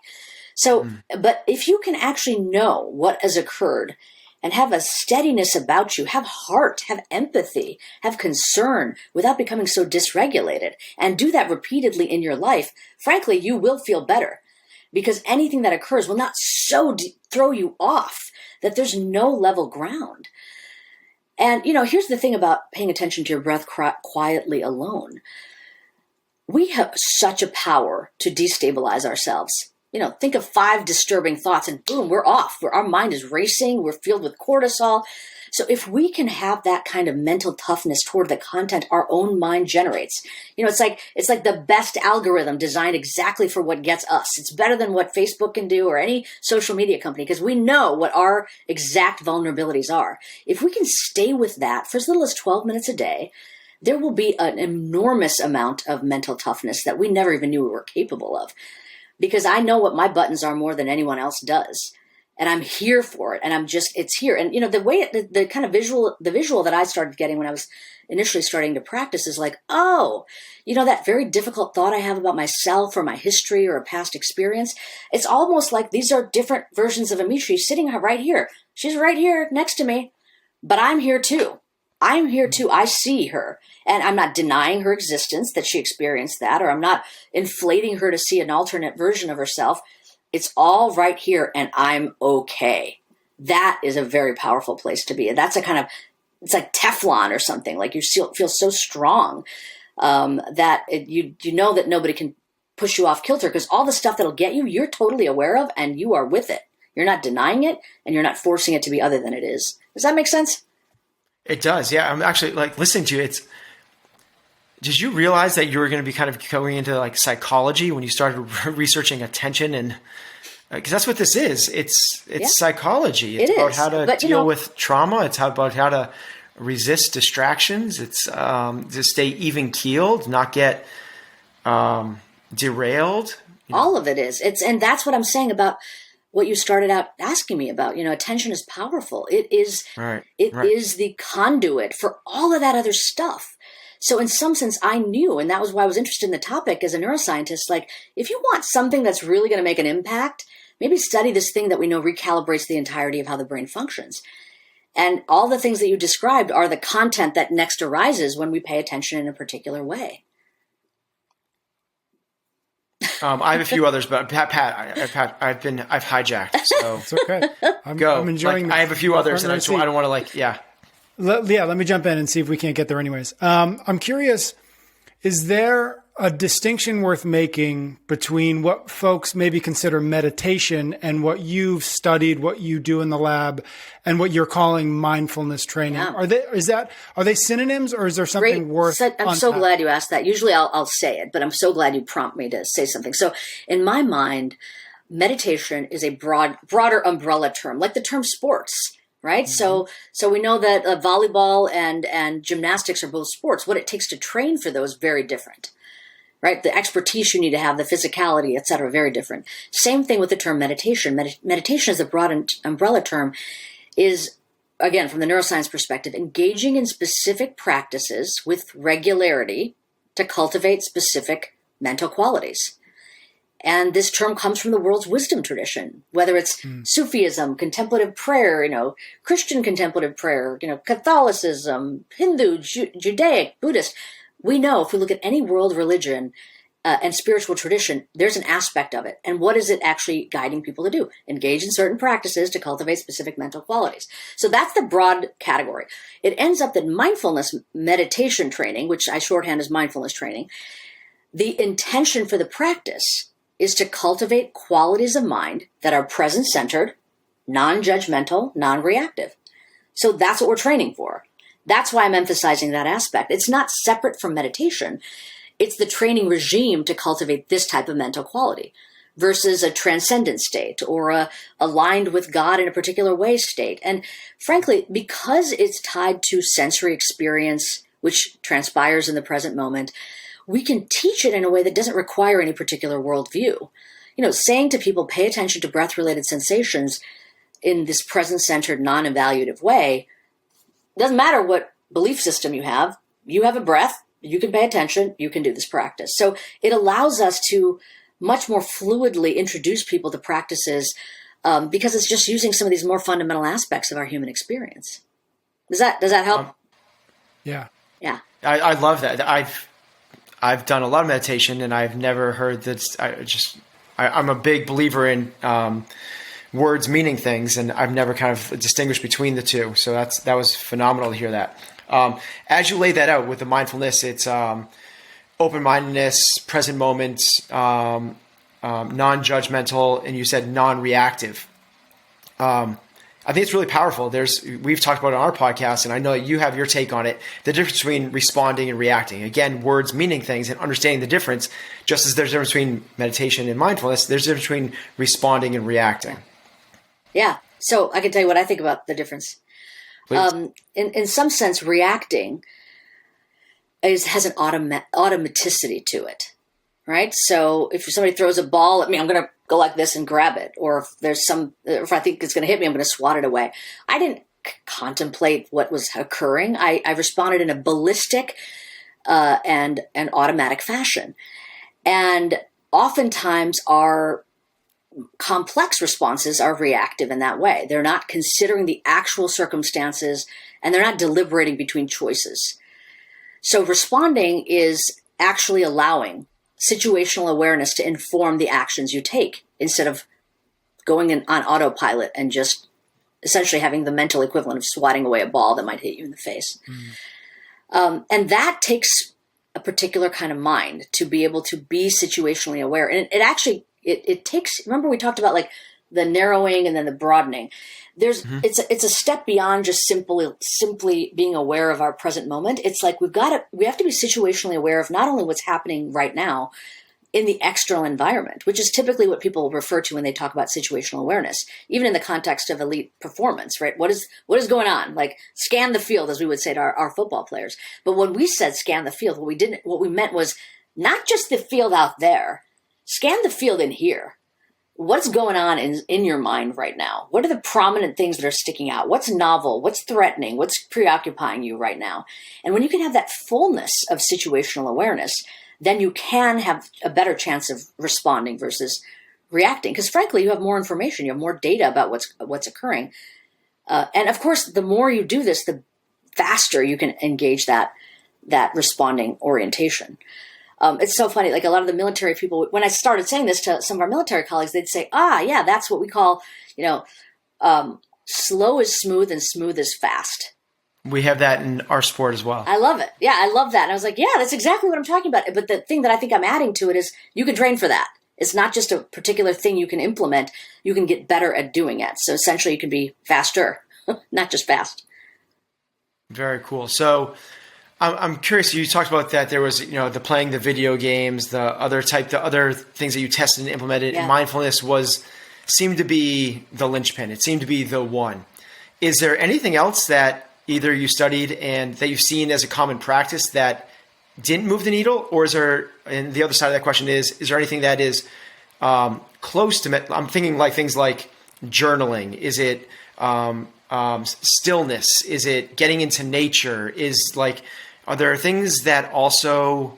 So, but if you can actually know what has occurred and have a steadiness about you, have heart, have empathy, have concern without becoming so dysregulated, and do that repeatedly in your life, frankly, you will feel better, because anything that occurs will not so throw you off that there's no level ground. And, here's the thing about paying attention to your breath quietly alone. We have such a power to destabilize ourselves. Think of 5 disturbing thoughts and boom, we're off. Our mind is racing. We're filled with cortisol. So if we can have that kind of mental toughness toward the content our own mind generates, it's like the best algorithm designed exactly for what gets us. It's better than what Facebook can do or any social media company, because we know what our exact vulnerabilities are. If we can stay with that for as little as 12 minutes a day, there will be an enormous amount of mental toughness that we never even knew we were capable of. Because I know what my buttons are more than anyone else does. And I'm here for it. And it's here. And, the way, the kind of visual that I started getting when I was initially starting to practice is like, that very difficult thought I have about myself or my history or a past experience. It's almost like these are different versions of Amishi sitting right here. She's right here next to me, but I'm here too. I see her, and I'm not denying her existence, that she experienced that, or I'm not inflating her to see an alternate version of herself. It's all right here, and I'm okay. That is a very powerful place to be. And that's it's like Teflon or something. Like you feel so strong that you know that nobody can push you off kilter, because all the stuff that'll get you, you're totally aware of, and you are with it. You're not denying it, and you're not forcing it to be other than it is. Does that make sense? It does. Yeah. I'm actually like listening to you. Did you realize that you were going to be kind of going into like psychology when you started researching attention? And because that's what this is. It's psychology. It's about how to deal with trauma. It's about how to resist distractions. It's to stay even keeled, not get derailed. All of it is. And that's what I'm saying about what you started out asking me about. Attention is powerful. It is. Right. It is the conduit for all of that other stuff. So in some sense, I knew, and that was why I was interested in the topic as a neuroscientist. Like, if you want something that's really going to make an impact, maybe study this thing that we know recalibrates the entirety of how the brain functions. And all the things that you described are the content that next arises when we pay attention in a particular way. I have a few others, but Pat, I've hijacked. So it's okay. I'm enjoying. I have a few others, and I don't want to let me jump in and see if we can't get there anyways. I'm curious, is there a distinction worth making between what folks maybe consider meditation and what you've studied, what you do in the lab, and what you're calling mindfulness training? Yeah. Are they synonyms, or is there something worth? I'm so glad you asked that. Usually I'll say it, but I'm so glad you prompt me to say something. So in my mind, meditation is a broader umbrella term, like the term sports. Right. Mm-hmm. So we know that volleyball and gymnastics are both sports. What it takes to train for those, very different. Right. The expertise you need to have, the physicality, et cetera, very different. Same thing with the term meditation. Meditation as a broad umbrella term is, again, from the neuroscience perspective, engaging in specific practices with regularity to cultivate specific mental qualities. And this term comes from the world's wisdom tradition, whether it's Sufism, contemplative prayer, Christian contemplative prayer, Catholicism, Hindu, Judaic, Buddhist. We know if we look at any world religion and spiritual tradition, there's an aspect of it. And what is it actually guiding people to do? Engage in certain practices to cultivate specific mental qualities. So that's the broad category. It ends up that mindfulness meditation training, which I shorthand as mindfulness training, the intention for the practice is to cultivate qualities of mind that are present-centered, non-judgmental, non-reactive. So that's what we're training for. That's why I'm emphasizing that aspect. It's not separate from meditation. It's the training regime to cultivate this type of mental quality versus a transcendent state or a aligned with God in a particular way state. And frankly, because it's tied to sensory experience, which transpires in the present moment, we can teach it in a way that doesn't require any particular worldview. Saying to people, pay attention to breath-related sensations in this present-centered, non-evaluative way, doesn't matter what belief system you have a breath, you can pay attention, you can do this practice. So it allows us to much more fluidly introduce people to practices because it's just using some of these more fundamental aspects of our human experience. Does that help? Yeah. Yeah. I love that. I've done a lot of meditation, and I've never heard that. I'm a big believer in words meaning things, and I've never kind of distinguished between the two. So that was phenomenal to hear that. As you lay that out with the mindfulness, it's open-mindedness, present moment, non-judgmental, and you said non-reactive. I think it's really powerful. We've talked about it on our podcast, and I know you have your take on it, the difference between responding and reacting. Again, words meaning things and understanding the difference, just as there's a difference between meditation and mindfulness, there's a difference between responding and reacting. Yeah. So I can tell you what I think about the difference. In some sense, reacting has an automaticity to it, right? So if somebody throws a ball at me, I'm going to go like this and grab it. Or if I think it's going to hit me, I'm going to swat it away. I didn't contemplate what was occurring. I responded in a ballistic and an automatic fashion. And oftentimes our complex responses are reactive in that way. They're not considering the actual circumstances, and they're not deliberating between choices. So responding is actually allowing situational awareness to inform the actions you take instead of going on autopilot and just essentially having the mental equivalent of swatting away a ball that might hit you in the face. And that takes a particular kind of mind to be able to be situationally aware. And it actually takes, remember we talked about like the narrowing and then the broadening. It's a step beyond just simply being aware of our present moment. It's like we have to be situationally aware of not only what's happening right now in the external environment, which is typically what people refer to when they talk about situational awareness, even in the context of elite performance, right? What is going on? Like scan the field, as we would say to our football players. But when we said scan the field, what we meant was not just the field out there, scan the field in here. What's going on in your mind right now? What are the prominent things that are sticking out? What's novel? What's threatening? What's preoccupying you right now? And when you can have that fullness of situational awareness, then you can have a better chance of responding versus reacting. Because frankly, you have more information, you have more data about what's occurring. And of course, the more you do this, the faster you can engage that responding orientation. It's so funny. Like a lot of the military people, when I started saying this to some of our military colleagues, they'd say, yeah, that's what we call, slow is smooth and smooth is fast. We have that in our sport as well. I love it. Yeah, I love that. And I was like, yeah, that's exactly what I'm talking about. But the thing that I think I'm adding to it is you can train for that. It's not just a particular thing you can implement. You can get better at doing it. So essentially you can be faster, not just fast. Very cool. So I'm curious, you talked about that there was, the playing the video games, the other things that you tested and implemented. Yeah. Mindfulness seemed to be the linchpin. It seemed to be the one. Is there anything else that either you studied and that you've seen as a common practice that didn't move the needle? Or is there, and the other side of that question is there anything that is close to, I'm thinking like things like journaling. Is it stillness? Is it getting into nature? Are there things that also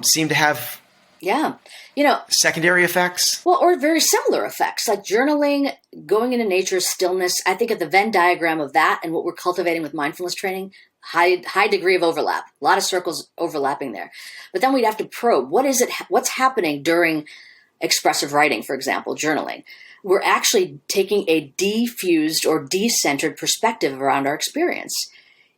seem to have Yeah. secondary effects. Well, or very similar effects, like journaling, going into nature, stillness. I think of the Venn diagram of that and what we're cultivating with mindfulness training, high degree of overlap, a lot of circles overlapping there. But then we'd have to probe, what's happening during expressive writing, for example, journaling. We're actually taking a defused or decentered perspective around our experience.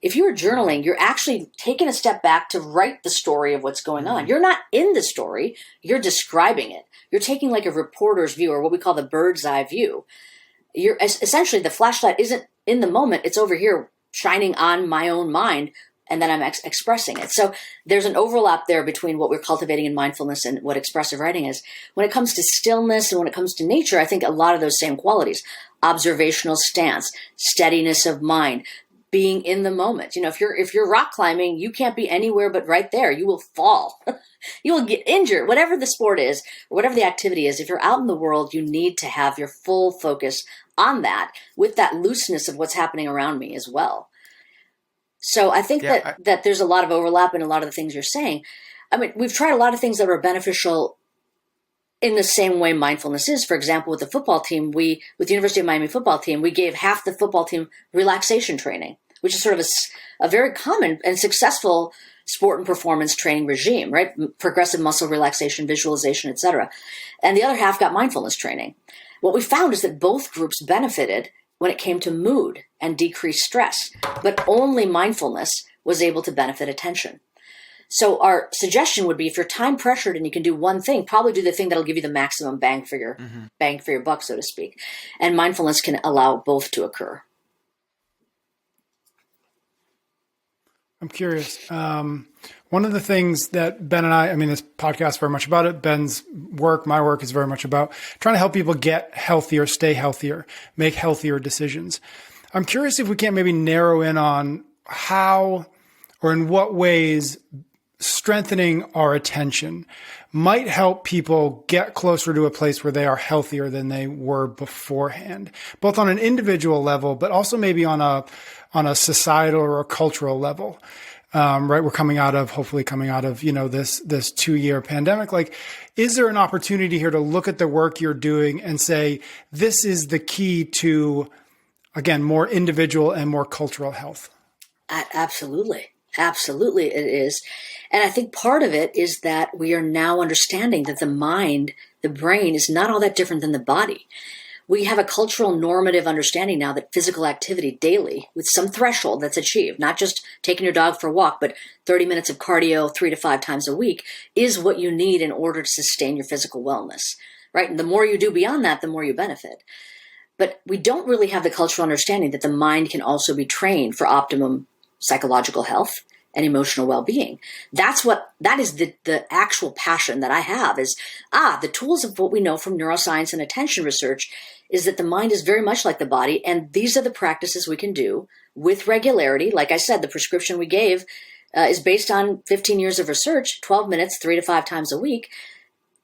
If you're journaling, you're actually taking a step back to write the story of what's going on. You're not in the story, you're describing it. You're taking like a reporter's view, or what we call the bird's eye view. You're essentially, the flashlight isn't in the moment, it's over here shining on my own mind, and then I'm expressing it. So there's an overlap there between what we're cultivating in mindfulness and what expressive writing is. When it comes to stillness and when it comes to nature, I think a lot of those same qualities: observational stance, steadiness of mind, being in the moment. If you're rock climbing, you can't be anywhere but right there. You will fall. You will get injured. Whatever the sport is, or whatever the activity is, if you're out in the world, you need to have your full focus on that, with that looseness of what's happening around me as well. So I think that there's a lot of overlap in a lot of the things you're saying. I mean, we've tried a lot of things that are beneficial in the same way mindfulness is. For example, with the football team, with the University of Miami football team, we gave half the football team relaxation training, which is sort of a very common and successful sport and performance training regime, right? Progressive muscle relaxation, visualization, etc. And the other half got mindfulness training. What we found is that both groups benefited when it came to mood and decreased stress, but only mindfulness was able to benefit attention. So our suggestion would be, if you're time pressured and you can do one thing, probably do the thing that'll give you the maximum bang for your buck, so to speak. And mindfulness can allow both to occur. I'm curious. One of the things that Ben and I mean, this podcast is very much about it. Ben's work, my work is very much about trying to help people get healthier, stay healthier, make healthier decisions. I'm curious if we can't maybe narrow in on how or in what ways strengthening our attention might help people get closer to a place where they are healthier than they were beforehand, both on an individual level, but also maybe on a societal or a cultural level. Right. We're hopefully coming out of, this 2-year pandemic. Like, is there an opportunity here to look at the work you're doing and say, this is the key to, again, more individual and more cultural health? Absolutely. Absolutely it is. And I think part of it is that we are now understanding that the mind, the brain, is not all that different than the body. We have a cultural normative understanding now that physical activity daily, with some threshold that's achieved, not just taking your dog for a walk, but 30 minutes of cardio 3 to 5 times a week, is what you need in order to sustain your physical wellness, right? And the more you do beyond that, the more you benefit. But we don't really have the cultural understanding that the mind can also be trained for optimum psychological health and emotional well-being. That is the actual passion that I have is, the tools of what we know from neuroscience and attention research is that the mind is very much like the body. And these are the practices we can do with regularity. Like I said, the prescription we gave is based on 15 years of research. 12 minutes, 3 to 5 times a week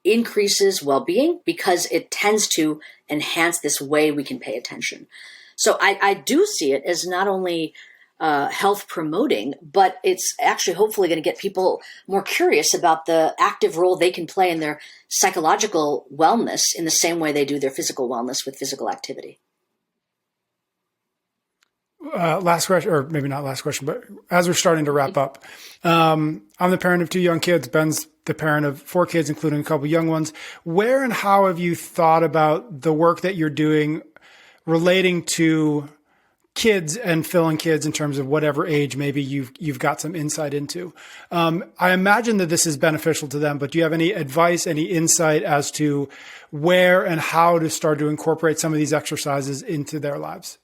increases well-being because it tends to enhance this way we can pay attention. So I do see it as not only health promoting, but it's actually hopefully going to get people more curious about the active role they can play in their psychological wellness in the same way they do their physical wellness with physical activity. Last question, or maybe not last question, but as we're starting to wrap up, I'm the parent of 2 young kids. Ben's the parent of 4 kids, including a couple young ones. Where and how have you thought about the work that you're doing relating to kids and filling kids in terms of whatever age maybe you've got some insight into? I imagine that this is beneficial to them, but do you have any advice, any insight as to where and how to start to incorporate some of these exercises into their lives?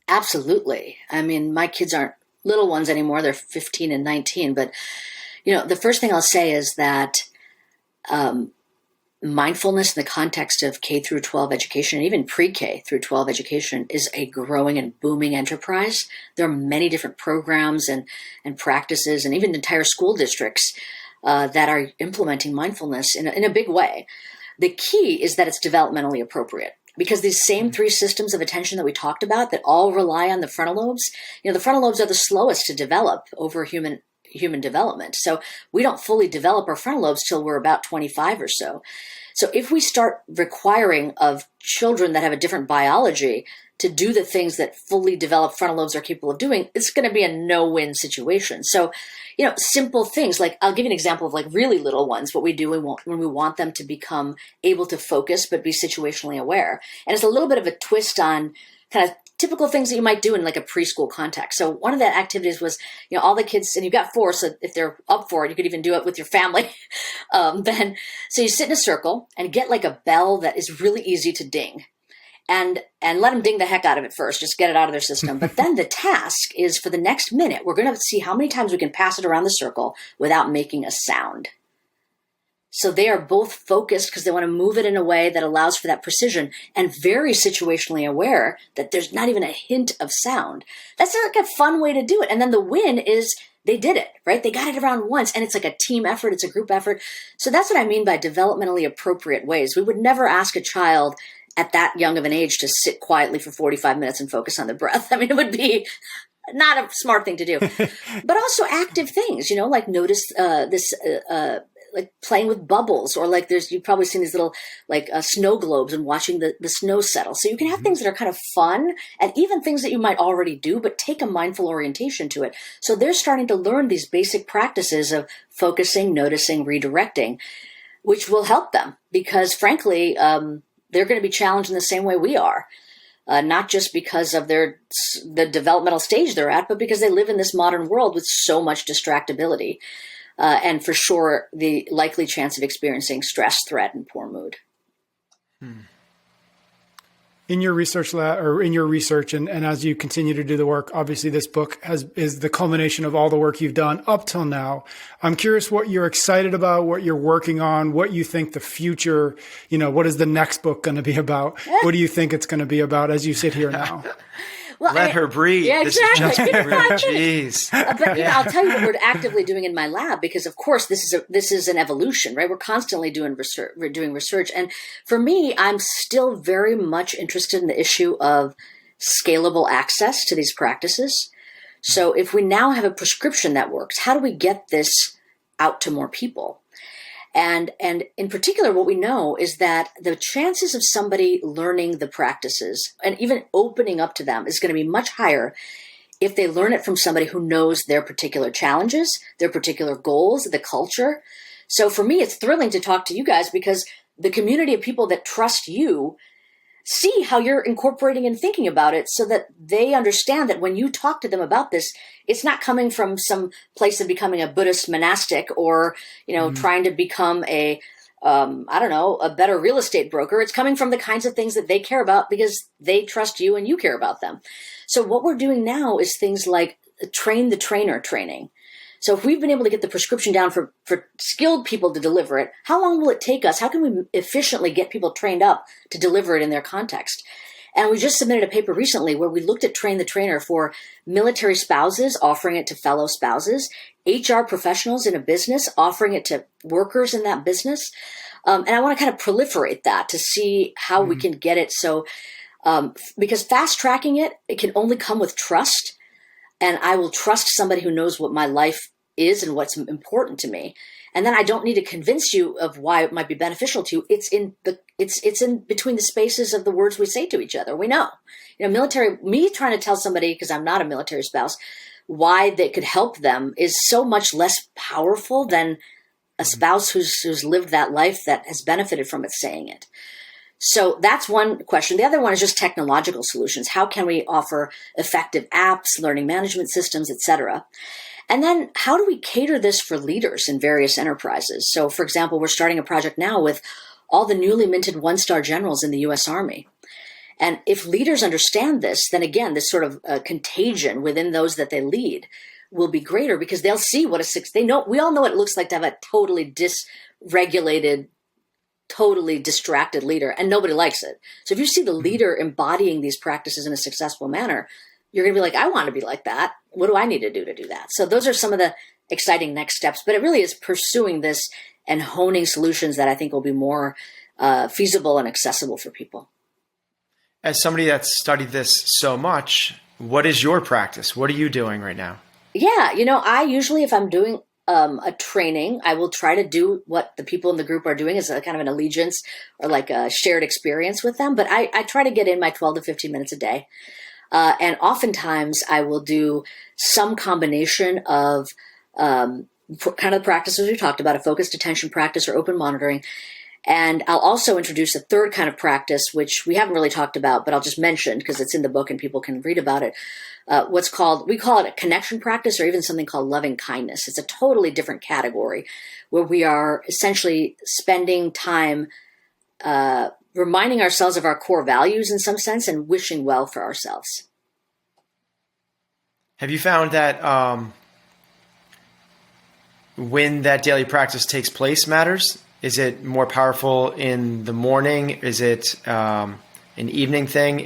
Absolutely. I mean, my kids aren't little ones anymore. They're 15 and 19. But, the first thing I'll say is that mindfulness in the context of K through 12 education, and even pre-K through 12 education, is a growing and booming enterprise. There are many different programs and practices and even entire school districts that are implementing mindfulness in a big way. The key is that it's developmentally appropriate. Because these same 3 systems of attention that we talked about that all rely on the frontal lobes, the frontal lobes are the slowest to develop over human human development. So we don't fully develop our frontal lobes till we're about 25 or so. So if we start requiring of children that have a different biology to do the things that fully developed frontal lobes are capable of doing, it's going to be a no-win situation. So, simple things like, I'll give you an example of like really little ones, what we do when we want them to become able to focus but be situationally aware. And it's a little bit of a twist on kind of typical things that you might do in like a preschool context. So one of the activities was, all the kids, and you've got 4, so if they're up for it, you could even do it with your family. So you sit in a circle and get like a bell that is really easy to ding. And let them ding the heck out of it first, just get it out of their system. But then the task is for the next minute, we're going to see how many times we can pass it around the circle without making a sound. So they are both focused because they want to move it in a way that allows for that precision and very situationally aware that there's not even a hint of sound. That's like a fun way to do it. And then the win is they did it, right? They got it around once, and it's like a team effort. It's a group effort. So that's what I mean by developmentally appropriate ways. We would never ask a child at that young of an age to sit quietly for 45 minutes and focus on the breath. I mean, it would be not a smart thing to do, but also active things, like notice like playing with bubbles, or like you've probably seen these little like snow globes and watching the snow settle. So you can have things that are kind of fun and even things that you might already do, but take a mindful orientation to it. So they're starting to learn these basic practices of focusing, noticing, redirecting, which will help them because frankly, they're going to be challenged in the same way we are. Not just because of the developmental stage they're at, but because they live in this modern world with so much distractibility. And for sure, the likely chance of experiencing stress, threat, and poor mood. In your research and as you continue to do the work, obviously this book is the culmination of all the work you've done up till now. I'm curious what you're excited about, what you're working on, what you think the future, what is the next book going to be about? What do you think it's going to be about as you sit here now? Well, Let her breathe. Yeah, exactly. This is just jeez. But I'll tell you what we're actively doing in my lab because, of course, this is an evolution, right? We're constantly doing research, and for me, I'm still very much interested in the issue of scalable access to these practices. So, if we now have a prescription that works, how do we get this out to more people? And in particular, what we know is that the chances of somebody learning the practices and even opening up to them is going to be much higher if they learn it from somebody who knows their particular challenges, their particular goals, the culture. So for me, it's thrilling to talk to you guys because the community of people that trust you see how you're incorporating and thinking about it so that they understand that when you talk to them about this, it's not coming from some place of becoming a Buddhist monastic or, trying to become a better real estate broker. It's coming from the kinds of things that they care about because they trust you and you care about them. So what we're doing now is things like train the trainer training. So if we've been able to get the prescription down for skilled people to deliver it, how long will it take us? How can we efficiently get people trained up to deliver it in their context? And we just submitted a paper recently where we looked at train the trainer for military spouses, offering it to fellow spouses, HR professionals in a business, offering it to workers in that business. And I want to kind of proliferate that to see how we can get it. So because fast tracking it can only come with trust. And I will trust somebody who knows what my life is and what's important to me. And then I don't need to convince you of why it might be beneficial to you. It's in between the spaces of the words we say to each other. We know, me trying to tell somebody, because I'm not a military spouse, why they could help them is so much less powerful than a spouse who's lived that life that has benefited from it saying it. So that's one question. The other one is just technological solutions. How can we offer effective apps, learning management systems, et cetera? And then how do we cater this for leaders in various enterprises? So, for example, we're starting a project now with all the newly minted one-star generals in the U.S. Army. And if leaders understand this, then again, this sort of contagion within those that they lead will be greater because they'll see what they know. We all know what it looks like to have a totally dysregulated, totally distracted leader, and nobody likes it. So if you see the leader embodying these practices in a successful manner, you're going to be like, I want to be like that. What do I need to do that? So those are some of the exciting next steps, but it really is pursuing this and honing solutions that I think will be more feasible and accessible for people. As somebody that's studied this so much, what is your practice? What are you doing right now? Yeah, I usually, if I'm doing a training, I will try to do what the people in the group are doing as a kind of an allegiance or like a shared experience with them. But I try to get in my 12 to 15 minutes a day. And oftentimes I will do some combination of kind of the practices we talked about, a focused attention practice or open monitoring. And I'll also introduce a third kind of practice, which we haven't really talked about, but I'll just mention because it's in the book and people can read about it. We call it a connection practice, or even something called loving kindness. It's a totally different category where we are essentially spending time reminding ourselves of our core values in some sense and wishing well for ourselves. Have you found that when that daily practice takes place matters? Is it more powerful in the morning? Is it an evening thing?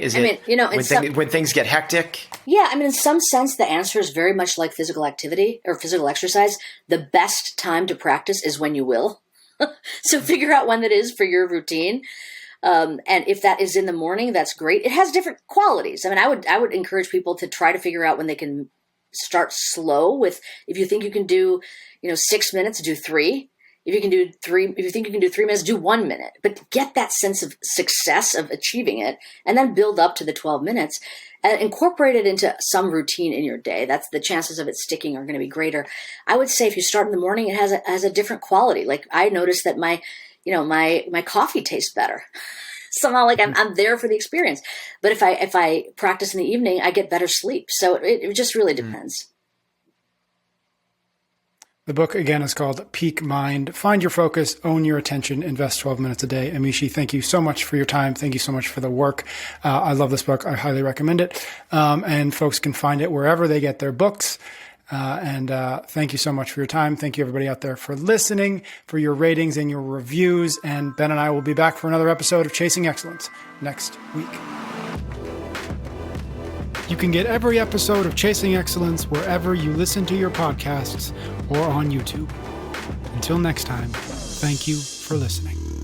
When things get hectic? Yeah, in some sense, the answer is very much like physical activity or physical exercise. The best time to practice is when you will. So figure out when that is for your routine. And if that is in the morning, that's great. It has different qualities. I would encourage people to try to figure out when they can start slow with, if you think you can do, 6 minutes, do 3. If you think you can do 3 minutes, do 1 minute, but get that sense of success of achieving it and then build up to the 12 minutes and incorporate it into some routine in your day. That's the chances of it sticking are going to be greater. I would say if you start in the morning, it has a different quality. Like I noticed that my coffee tastes better. Somehow like I'm there for the experience. But if I practice in the evening, I get better sleep. So it just really depends. The book, again, is called Peak Mind. Find your focus, own your attention, invest 12 minutes a day. Amishi, thank you so much for your time. Thank you so much for the work. I love this book. I highly recommend it. And folks can find it wherever they get their books. And thank you so much for your time. Thank you, everybody out there, for listening, for your ratings and your reviews. And Ben and I will be back for another episode of Chasing Excellence next week. You can get every episode of Chasing Excellence wherever you listen to your podcasts or on YouTube. Until next time, thank you for listening.